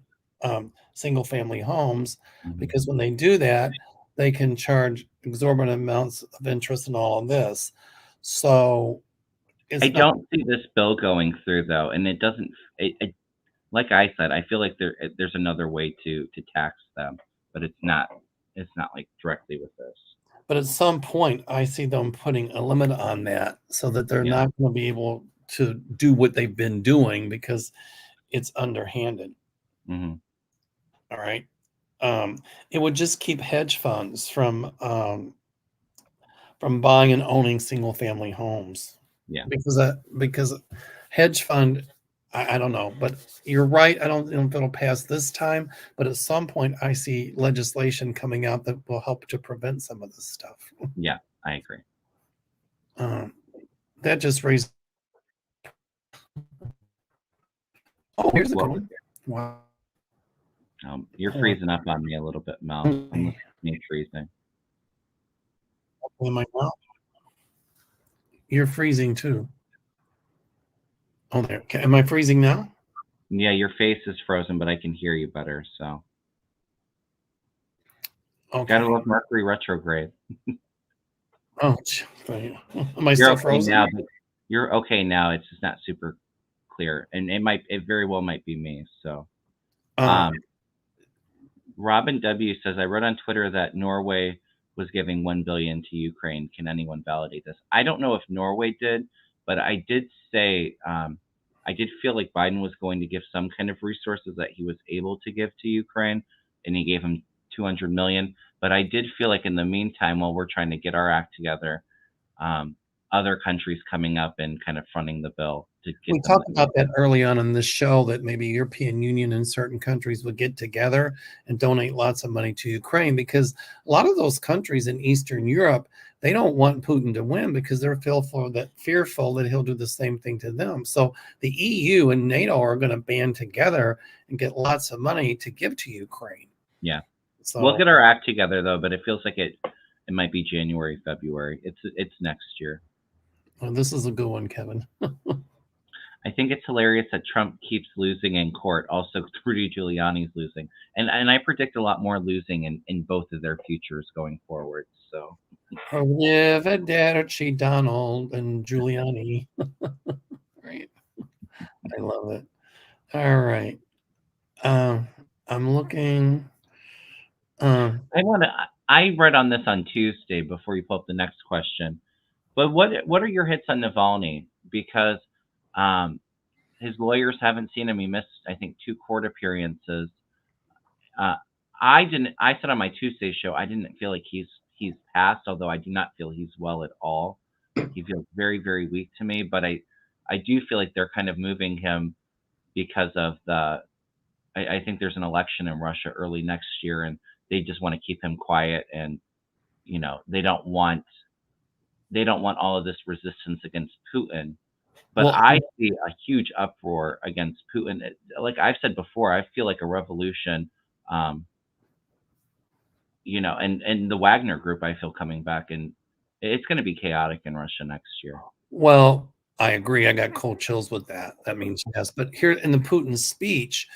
single-family homes, because when they do that, they can charge exorbitant amounts of interest and all of this. So I don't see this bill going through though, and it doesn't. Like I said, I feel like there's another way to tax them, but it's not like directly with this. But at some point, I see them putting a limit on that so that they're not going to be able to do what they've been doing because it's underhanded. Mm-hmm. All right. It would just keep hedge funds from buying and owning single family homes. Yeah. Because hedge fund, I don't know, but you're right. I don't know if it'll pass this time, but at some point I see legislation coming out that will help to prevent some of this stuff. Yeah, I agree. that just raised. Oh, here's a good one. Wow. You're freezing up on me a little bit, Mel. I'm listening to me freezing. Am I now? You're freezing too. Oh, there. Okay. Am I freezing now? Yeah, your face is frozen, but I can hear you better. So, Okay. gotta love Mercury retrograde. Oh, am I still frozen? Now, but you're okay now. It's just not super clear, and it very well might be me. So, Robin W says, I wrote on Twitter that Norway was giving $1 billion to Ukraine. Can anyone validate this? I don't know if Norway did, but I did say I did feel like Biden was going to give some kind of resources that he was able to give to Ukraine, and he gave him $200 million. But I did feel like in the meantime, while we're trying to get our act together, other countries coming up and kind of fronting the bill to get. We talked about that early on in this show, that maybe European Union and certain countries would get together and donate lots of money to Ukraine, because a lot of those countries in Eastern Europe, they don't want Putin to win because they're fearful that he'll do the same thing to them. So the EU and NATO are going to band together and get lots of money to give to Ukraine. Yeah. So we'll get our act together though, but it feels like it might be January, February. It's next year. Well, this is a good one, Kevin. I think it's hilarious that Trump keeps losing in court. Also, Rudy Giuliani's losing. And I predict a lot more losing in both of their futures going forward. So, Arrivederci, Donald and Giuliani. Right. I love it. All right. I'm looking. I read on this on Tuesday before you pull up the next question. But what are your hits on Navalny? Because his lawyers haven't seen him. He missed, I think, 2 court appearances. I said on my Tuesday show, I didn't feel like he's passed, although I do not feel he's well at all. He feels very, very weak to me. But I do feel like they're kind of moving him because of I think there's an election in Russia early next year, and they just want to keep him quiet, and they don't want all of this resistance against Putin. But I see a huge uproar against Putin. Like I've said before, I feel like a revolution, and the Wagner group, I feel coming back, and it's going to be chaotic in Russia next year. Well, I agree. I got cold chills with that. That means yes. But here in the Putin speech,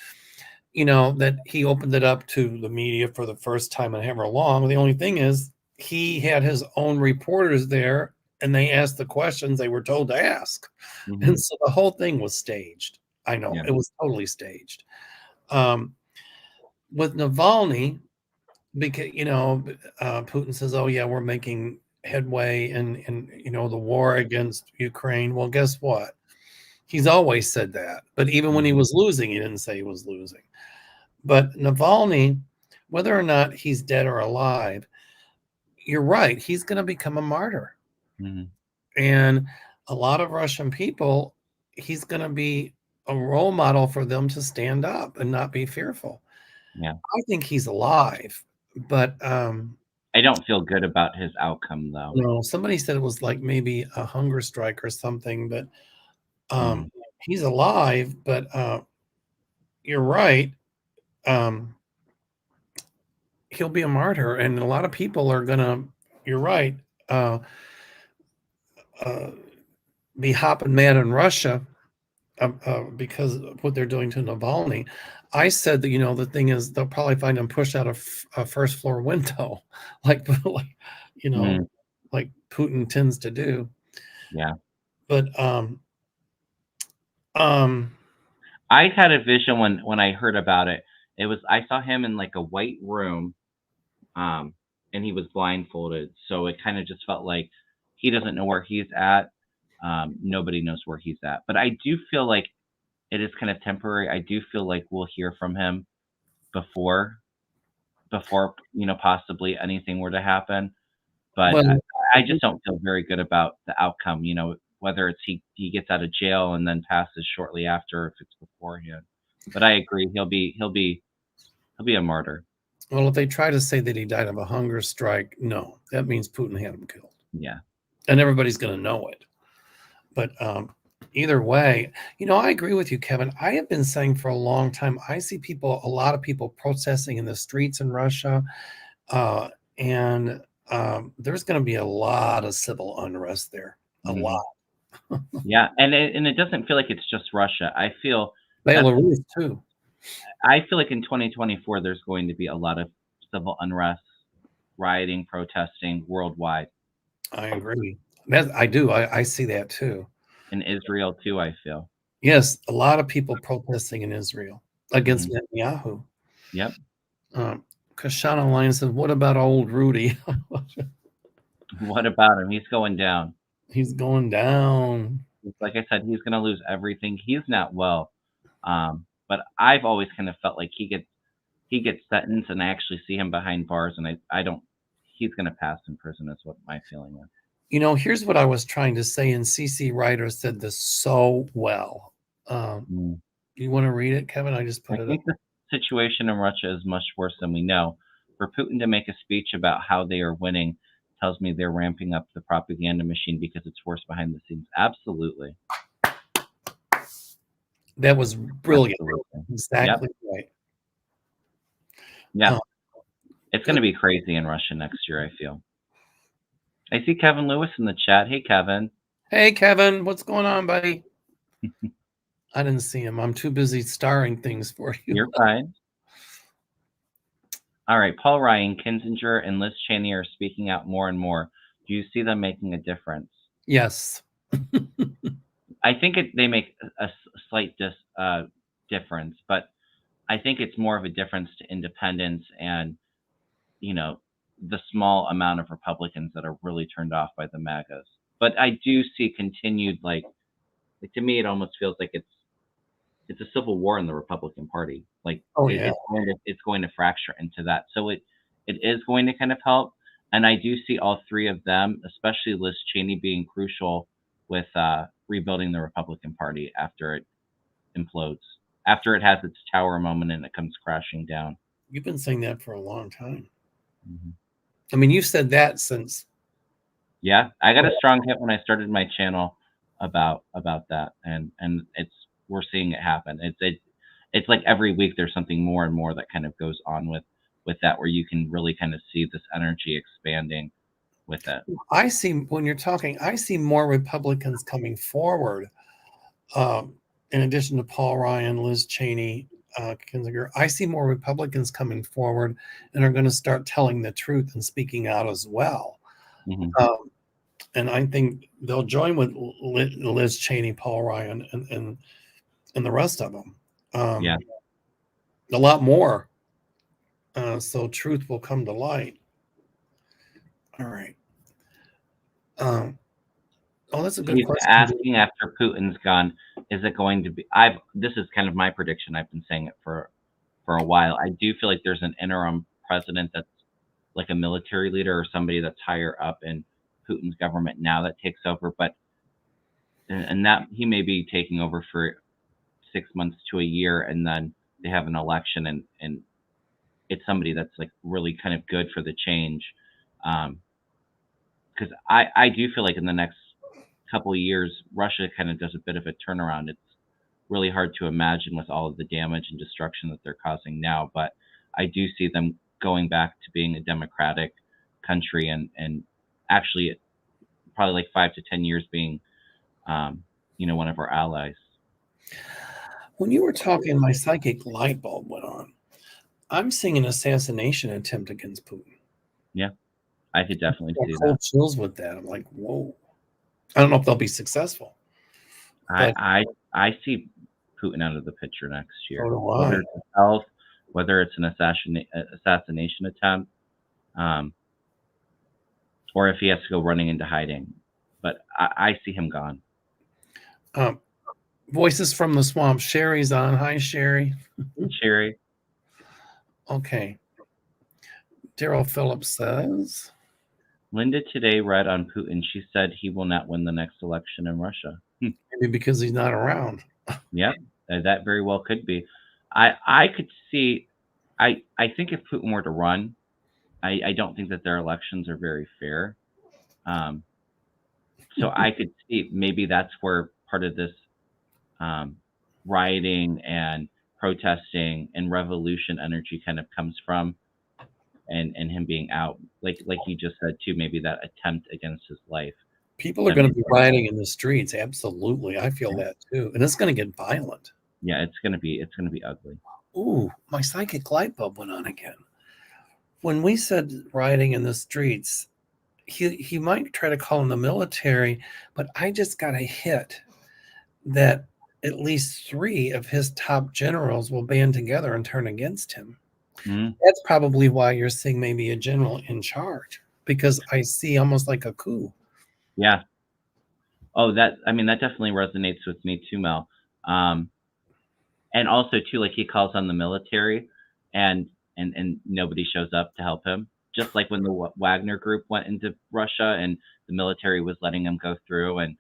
that he opened it up to the media for the first time in ever long. The only thing is he had his own reporters there, and they asked the questions they were told to ask. Mm-hmm. And so the whole thing was staged. I know. Yeah. It was totally staged. With Navalny, because, Putin says, oh, yeah, we're making headway in the war against Ukraine. Well, guess what? He's always said that. But even when he was losing, he didn't say he was losing. But Navalny, whether or not he's dead or alive, you're right. He's going to become a martyr. Mm-hmm. And a lot of Russian people, he's going to be a role model for them to stand up and not be fearful. Yeah. I think he's alive, but I don't feel good about his outcome, though. No, somebody said it was like maybe a hunger strike or something, but he's alive, but you're right. He'll be a martyr, and a lot of people are gonna, you're right, be hopping mad in Russia because of what they're doing to Navalny. I said that, the thing is, they'll probably find him pushed out of a first floor window, like Putin tends to do. Yeah. But I had a vision when I heard about it. It was, I saw him in like a white room, and he was blindfolded. So it kind of just felt like he doesn't know where he's at. Nobody knows where he's at. But I do feel like it is kind of temporary. I do feel like we'll hear from him before possibly anything were to happen. But I just don't feel very good about the outcome. Whether it's he gets out of jail and then passes shortly after, or if it's beforehand. But I agree, he'll be a martyr. Well, if they try to say that he died of a hunger strike, no, that means Putin had him killed. Yeah. And everybody's going to know it. But either way, I agree with you, Kevin. I have been saying for a long time, I see a lot of people protesting in the streets in Russia, and there's going to be a lot of civil unrest there. A lot. Yeah, and it doesn't feel like it's just Russia. I feel Belarus too. I feel like in 2024 there's going to be a lot of civil unrest, rioting, protesting worldwide. I agree. I do. I see that too. In Israel too, I feel. Yes, a lot of people protesting in Israel against Netanyahu. Yep. Kashana Line says, "What about old Rudy?" What about him? He's going down. He's going down. Like I said, he's going to lose everything. He's not well. But I've always kind of felt like he gets sentenced, and I actually see him behind bars, and I don't. He's going to pass in prison. Is what my feeling is. Here's what I was trying to say, and CC Ryder said this so well. You want to read it, Kevin? I just put it up. I think the situation in Russia is much worse than we know. For Putin to make a speech about how they are winning tells me they're ramping up the propaganda machine because it's worse behind the scenes. Absolutely. That was brilliant. Absolutely. Exactly right. Yeah. It's going to be crazy in Russia next year, I feel. I see Kevin Lewis in the chat. Hey, Kevin. Hey, Kevin. What's going on, buddy? I didn't see him. I'm too busy starring things for you. You're fine. All right. Paul Ryan, Kinzinger, and Liz Cheney are speaking out more and more. Do you see them making a difference? Yes. I think they make a slight difference, but I think it's more of a difference to independents and, the small amount of Republicans that are really turned off by the MAGAs. But I do see continued, like to me, it almost feels like it's a civil war in the Republican Party. Like, it's going to fracture into that. So it is going to kind of help. And I do see all three of them, especially Liz Cheney, being crucial with rebuilding the Republican Party after it implodes, after it has its tower moment and it comes crashing down. You've been saying that for a long time. I mean, you've said that since. Yeah, I got a strong hit when I started my channel about that, and we're seeing it happen. It's like every week there's something more and more that kind of goes on with that, where you can really kind of see this energy expanding with it. I see, when you're talking, I see more Republicans coming forward. In addition to Paul Ryan, Liz Cheney, Kinzinger, I see more Republicans coming forward and are going to start telling the truth and speaking out as well. And I think they'll join with Liz Cheney, Paul Ryan, and the rest of them. A lot more. So truth will come to light. All right. That's a good question. Asking after Putin's gone, is it going to be? This is kind of my prediction. I've been saying it for a while. I do feel like there's an interim president that's like a military leader or somebody that's higher up in Putin's government now that takes over, and that he may be taking over for 6 months to a year, and then they have an election, and it's somebody that's like really kind of good for the change. Because I do feel like in the next couple of years, Russia kind of does a bit of a turnaround. It's really hard to imagine with all of the damage and destruction that they're causing now, but I do see them going back to being a democratic country and actually probably like 5 to 10 years being, one of our allies. When you were talking, my psychic light bulb went on. I'm seeing an assassination attempt against Putin. Yeah, I could definitely see that. Cold chills with that. I'm like, whoa. I don't know if they'll be successful. I see Putin out of the picture next year. Whether it's health, whether it's an assassination attempt, or if he has to go running into hiding. But I see him gone. Voices from the swamp. Sherry's on. Hi, Sherry. Sherry. Okay. Daryl Phillips says, Linda today read on Putin. She said he will not win the next election in Russia. Maybe because he's not around. Yeah, that very well could be. I could see. I think if Putin were to run, I don't think that their elections are very fair. So I could see maybe that's where part of this um, rioting and protesting and revolution energy kind of comes from, and him being out, like you just said too, maybe that attempt against his life. People are I going mean, to be rioting in the streets. Absolutely. I feel that too. And it's going to get violent. yeah, it's gonna be ugly. Ooh, my psychic light bulb went on again. When we said rioting in the streets, he might try to call in the military, but I just got a hit that at least 3 of his top generals will band together and turn against him. Mhm. That's probably why you're seeing maybe a general in charge, because I see almost like a coup. Yeah. Oh, that definitely resonates with me too, Mel. Um, and also too, like he calls on the military, and and nobody shows up to help him. Just like when the Wagner group went into Russia, and the military was letting him go through and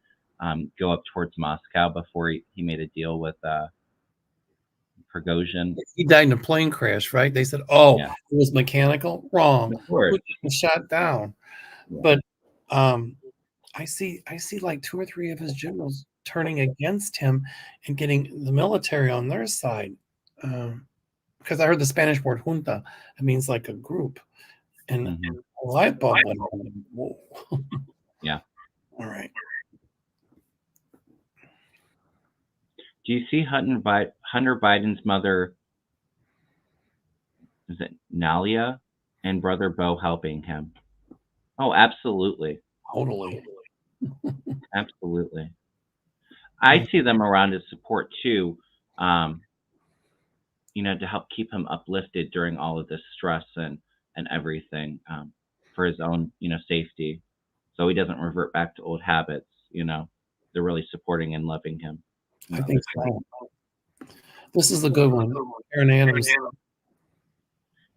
go up towards Moscow before he made a deal with Prigozhin. He died in a plane crash, right? They said, "Oh, Yeah, it was mechanical." Wrong. of course. Putin was shot down. Yeah. But I see like 2 or 3 of his generals turning against him and getting the military on their side. Because I heard the Spanish word junta. It means like a group. And Hmm. a light bulb went on. Whoa. Yeah. All right. Do you see Hunter Biden's mother? Is it Nalia and brother Bo helping him? Oh, absolutely, Totally. absolutely. I see them around as support too. Um, to help keep him uplifted during all of this stress and everything, for his own safety, so he doesn't revert back to old habits. They're really supporting and loving him in I the think other side. so. This is a good one. Aaron Adams.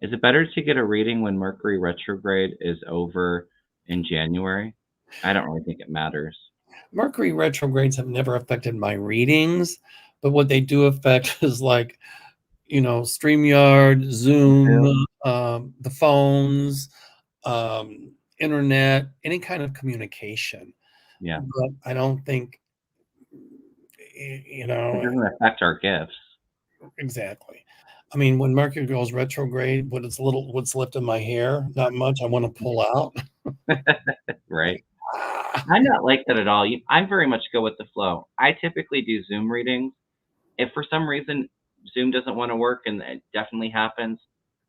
Is it better to get a reading when Mercury retrograde is over in January? I don't really think it matters. Mercury retrogrades have never affected my readings, but what they do affect is like, StreamYard, Zoom, Zoom? the phones, internet, any kind of communication. Yeah, But I don't think, it doesn't affect our gifts. exactly. I mean, when Mercury goes retrograde, what's left of my hair, not much. I want to pull out. Right. I'm not like that at all. I'm very much go with the flow. I typically do Zoom readings. If for some reason Zoom doesn't want to work, and it definitely happens,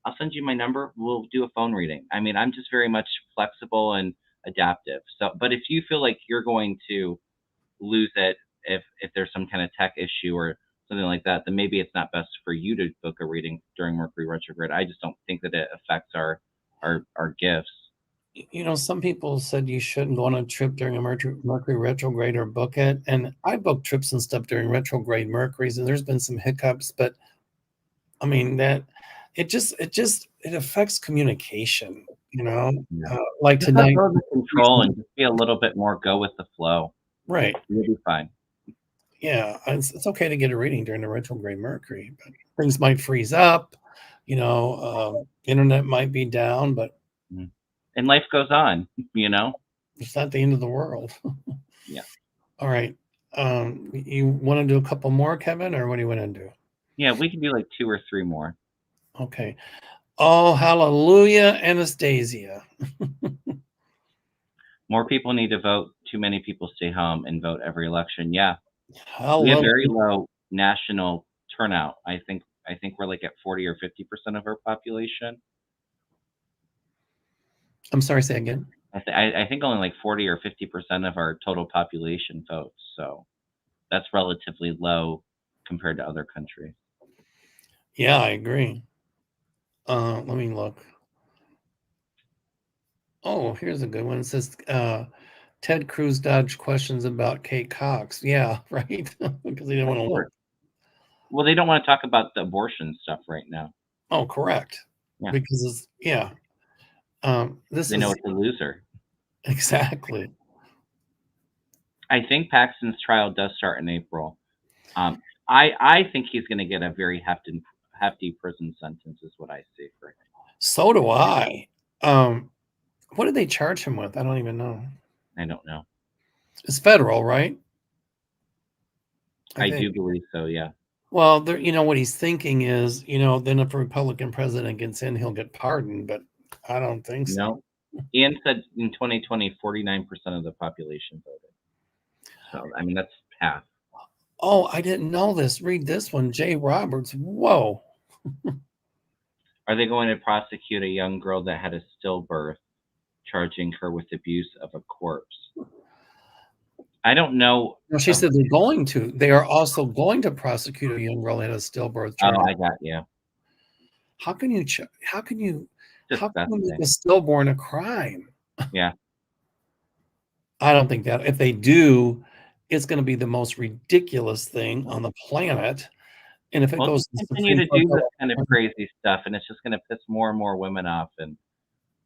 I'll send you my number. We'll do a phone reading. I mean, I'm just very much flexible and adaptive. So, but if you feel like you're going to lose it, if there's some kind of tech issue or something like that, then maybe it's not best for you to book a reading during Mercury retrograde. I just don't think that it affects our gifts. Some people said you shouldn't go on a trip during a Mercury retrograde or book it. And I booked trips and stuff during retrograde Mercuries, and there's been some hiccups, but I mean that it affects communication, Yeah. like Just let tonight. go of the control and just be a little bit more go with the flow. Right. You'll be fine. Yeah. It's okay to get a reading during the retrograde Mercury, but things might freeze up, internet might be down, but Mhm. And life goes on, you know? it's not the end of the world. Yeah. All right. You want to do a couple more, Kevin, or what do you want to do? Yeah, we can do like 2 or 3 more. Okay. Oh, hallelujah, Anastasia. More people need to vote. Too many people stay home and vote every election. Yeah. We have very Hallelujah. low national turnout. I think we're like at 40 or 50% of our population. I'm sorry, say again. I think only like 40 or 50% of our total population votes. So that's relatively low compared to other countries. Yeah, I agree. Let me look. Oh, here's a good one. It says Ted Cruz dodged questions about Kate Cox. Yeah, right. Because he didn't Of want to look. course. Well, they don't want to talk about the abortion stuff right now. Oh, correct. Yeah. Because yeah. This They know is it's a loser. exactly. I think Paxton's trial does start in April. I think he's going to get a very hefty prison sentence, is what I see for him. So do I. What did they charge him with? I don't even know. I don't know. It's federal, right? I think. do believe so, yeah. Well, there, what he's thinking is, then if a Republican president gets in, he'll get pardoned, but I don't think so. No. Ian said in 2020, 49% of the population voted. So, I mean, that's half. Oh, I didn't know this. Read this one. Jay Roberts. Whoa. Are they going to prosecute a young girl that had a stillbirth, charging her with abuse of a corpse? I don't know. No, she said they're going to. They are also going to prosecute a young girl that had a stillbirth. Oh, I got you. How can you? How can you make a stillborn a crime? Yeah. I don't think that. If they do, it's going to be the most ridiculous thing on the planet. And if it goes to continue to do this kind of crazy stuff, and it's just going to piss more and more women off, and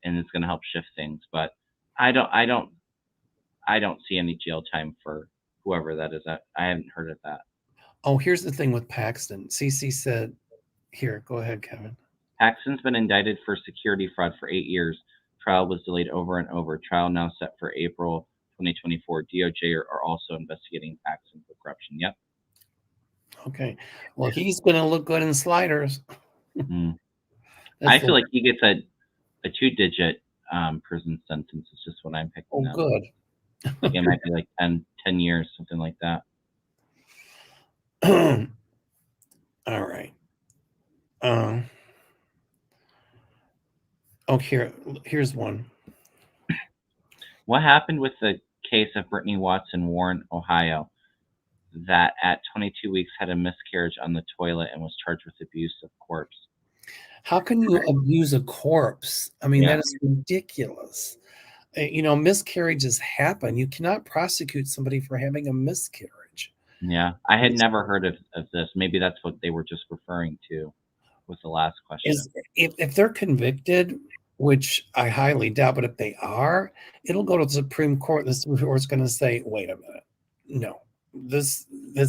it's going to help shift things. But I don't see any jail time for whoever that is. I haven't heard of that. Oh, here's the thing with Paxton. CC said, here, go ahead, Kevin. Paxton's been indicted for security fraud for 8 years. Trial was delayed over and over. Trial now set for April 2024. DOJ are also investigating Paxton for corruption. Yep. Okay. Well, he's going to look good in sliders. I feel like he gets a 2-digit prison sentence. It's just what I'm picking up. Good. It might be like 10 years, something like that. All right. Here's one. What happened with the case of Brittany Watson, Warren, Ohio, that at 22 weeks had a miscarriage on the toilet and was charged with abuse of corpse? How can you abuse a corpse? I mean, that is ridiculous. Miscarriages happen. You cannot prosecute somebody for having a miscarriage. Yeah, I had never heard of this. Maybe that's what they were just referring to with the last question. If they're convicted, which I highly doubt, but if they are, it'll go to the Supreme Court. The Supreme Court's going to say, wait a minute. No, that's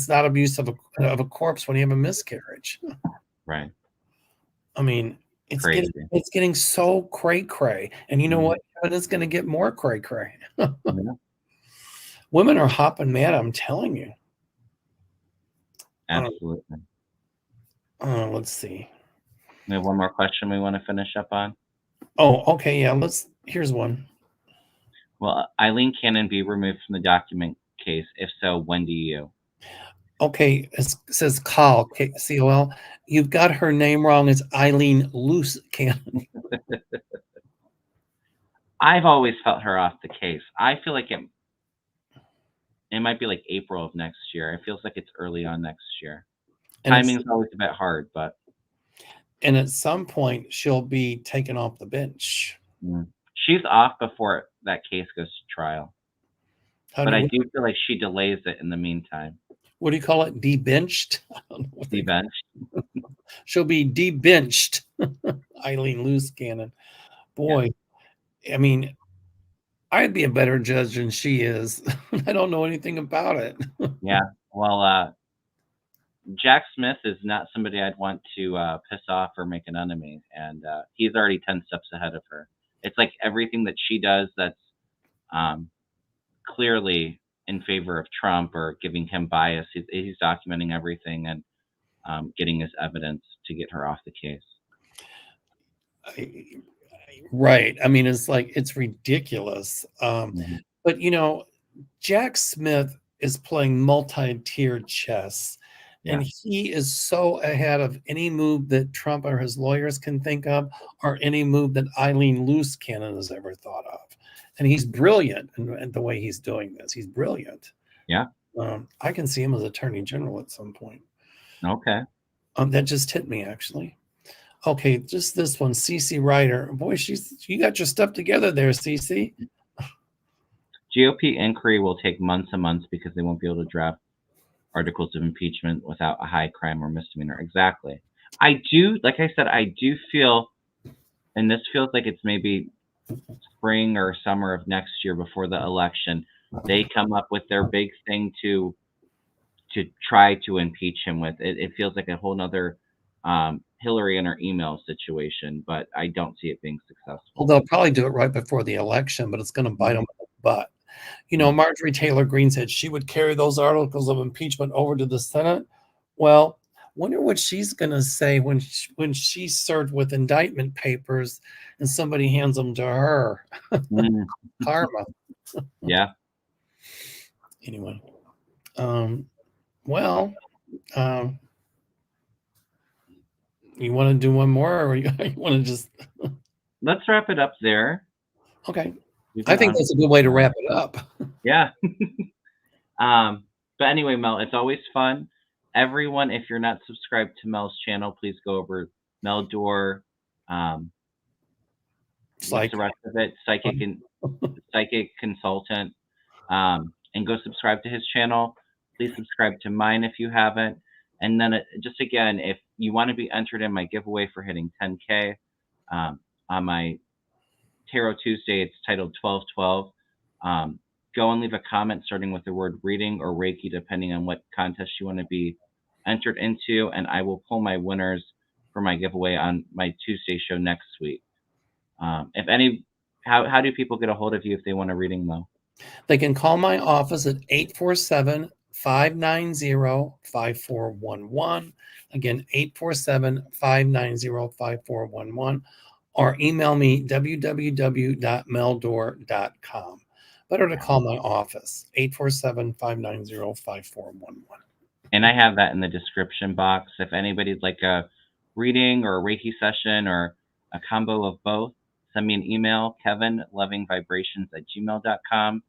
not abuse of a corpse when you have a miscarriage. Right. I mean, it's getting so cray-cray. And you know what? It's going to get more cray-cray. Women are hopping mad, I'm telling you. Absolutely. Let's see. We have one more question we want to finish up on. Oh, okay. Yeah, here's one. Will Eileen Cannon be removed from the document case? If so, when do you? Okay, it says Col, C-O-L. You've got her name wrong. It's Eileen Loose Cannon. I've always felt her off the case. I feel like it might be like April of next year. It feels like it's early on next year. Timing's always a bit hard, but. And at some point, she'll be taken off the bench. She's off before that case goes to trial. But I do feel like she delays it in the meantime. What do you call it? Debenched? Debenched. She'll be debenched. Eileen Loose Cannon. Boy, yeah. I mean, I'd be a better judge than she is. I don't know anything about it. Yeah. Well, Jack Smith is not somebody I'd want to piss off or make an enemy. And he's already 10 steps ahead of her. It's like everything that she does that's clearly in favor of Trump or giving him bias. He's documenting everything and getting his evidence to get her off the case. Right. I mean, it's ridiculous. But, Jack Smith is playing multi-tiered chess. And he is so ahead of any move that Trump or his lawyers can think of, or any move that Eileen Loose Cannon has ever thought of. And he's brilliant in the way he's doing this. He's brilliant. Yeah. I can see him as Attorney General at some point. Okay. That just hit me, actually. Okay, just this one, CC Ryder. Boy, you got your stuff together there, CC. GOP inquiry will take months and months because they won't be able to draft articles of impeachment without a high crime or misdemeanor. Exactly. I do feel, and this feels like it's maybe spring or summer of next year before the election, they come up with their big thing to try to impeach him with. It feels like a whole nother Hillary and her email situation, but I don't see it being successful. Well, they'll probably do it right before the election, but it's going to bite them in the butt. You know, Marjorie Taylor Greene said she would carry those articles of impeachment over to the Senate. Well, wonder what she's going to say when she's served with indictment papers and somebody hands them to her. Karma. Yeah. Anyway, well, you want to do one more, or you want to just? Let's wrap it up there. Okay. I think that's a good way to wrap it up. Yeah. But anyway, Mel, it's always fun. Everyone, if you're not subscribed to Mel's channel, please go over Mel Doerr. What's the rest of it? Psychic consultant. And go subscribe to his channel. Please subscribe to mine if you haven't. And then just again, if you want to be entered in my giveaway for hitting 10K on my Tarot Tuesday, it's titled 1212. Go and leave a comment starting with the word reading or Reiki, depending on what contest you want to be entered into, and I will pull my winners for my giveaway on my Tuesday show next week. How do people get a hold of you if they want a reading, Mo? They can call my office at 847-590-5411. Again, 847-590-5411, or email me www.meldoor.com. Better to call my office, 847-590-5411. And I have that in the description box. If anybody'd like a reading or a Reiki session or a combo of both, send me an email, kevinlovingvibrations@gmail.com.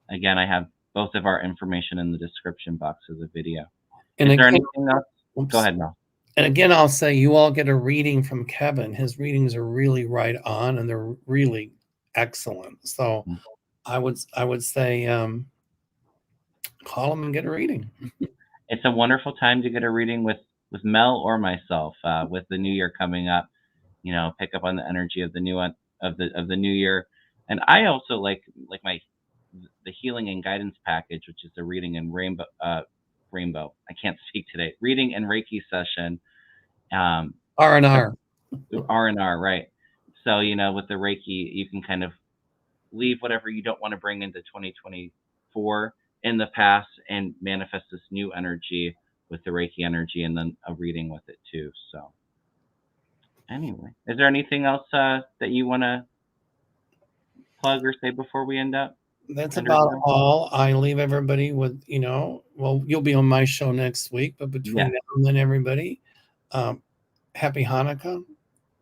Again, I have both of our information in the description box of the video. Is there anything else? Oops. Go ahead, Mel. And again, I'll say you all get a reading from Kevin. His readings are really right on, and they're really excellent. So I would say call him and get a reading. It's a wonderful time to get a reading with Mel or myself. With the new year coming up, pick up on the energy of the new year. And I also like the healing and guidance package, which is the reading and rainbow. I can't speak today. Reading and Reiki session. R&R, right? So with the Reiki, you can kind of leave whatever you don't want to bring into 2024 in the past and manifest this new energy with the Reiki energy, and then a reading with it too. So anyway, is there anything else that you want to plug or say before we end up? That's about all. I leave everybody with, well, you'll be on my show next week, but between now and then, everybody, happy Hanukkah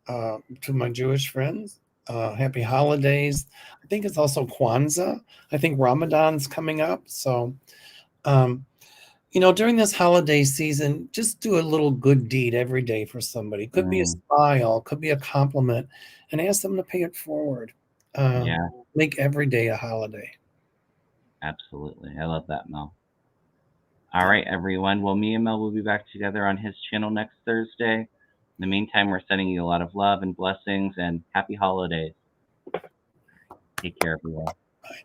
to my Jewish friends. Happy holidays. I think it's also Kwanzaa. I think Ramadan's coming up. So, during this holiday season, just do a little good deed every day for somebody. Could be a smile, could be a compliment, and ask them to pay it forward. Make every day a holiday. Absolutely. I love that, Mel. All right, everyone. Well, me and Mel will be back together on his channel next Thursday. In the meantime, we're sending you a lot of love and blessings and happy holidays. Take care, everyone. Bye.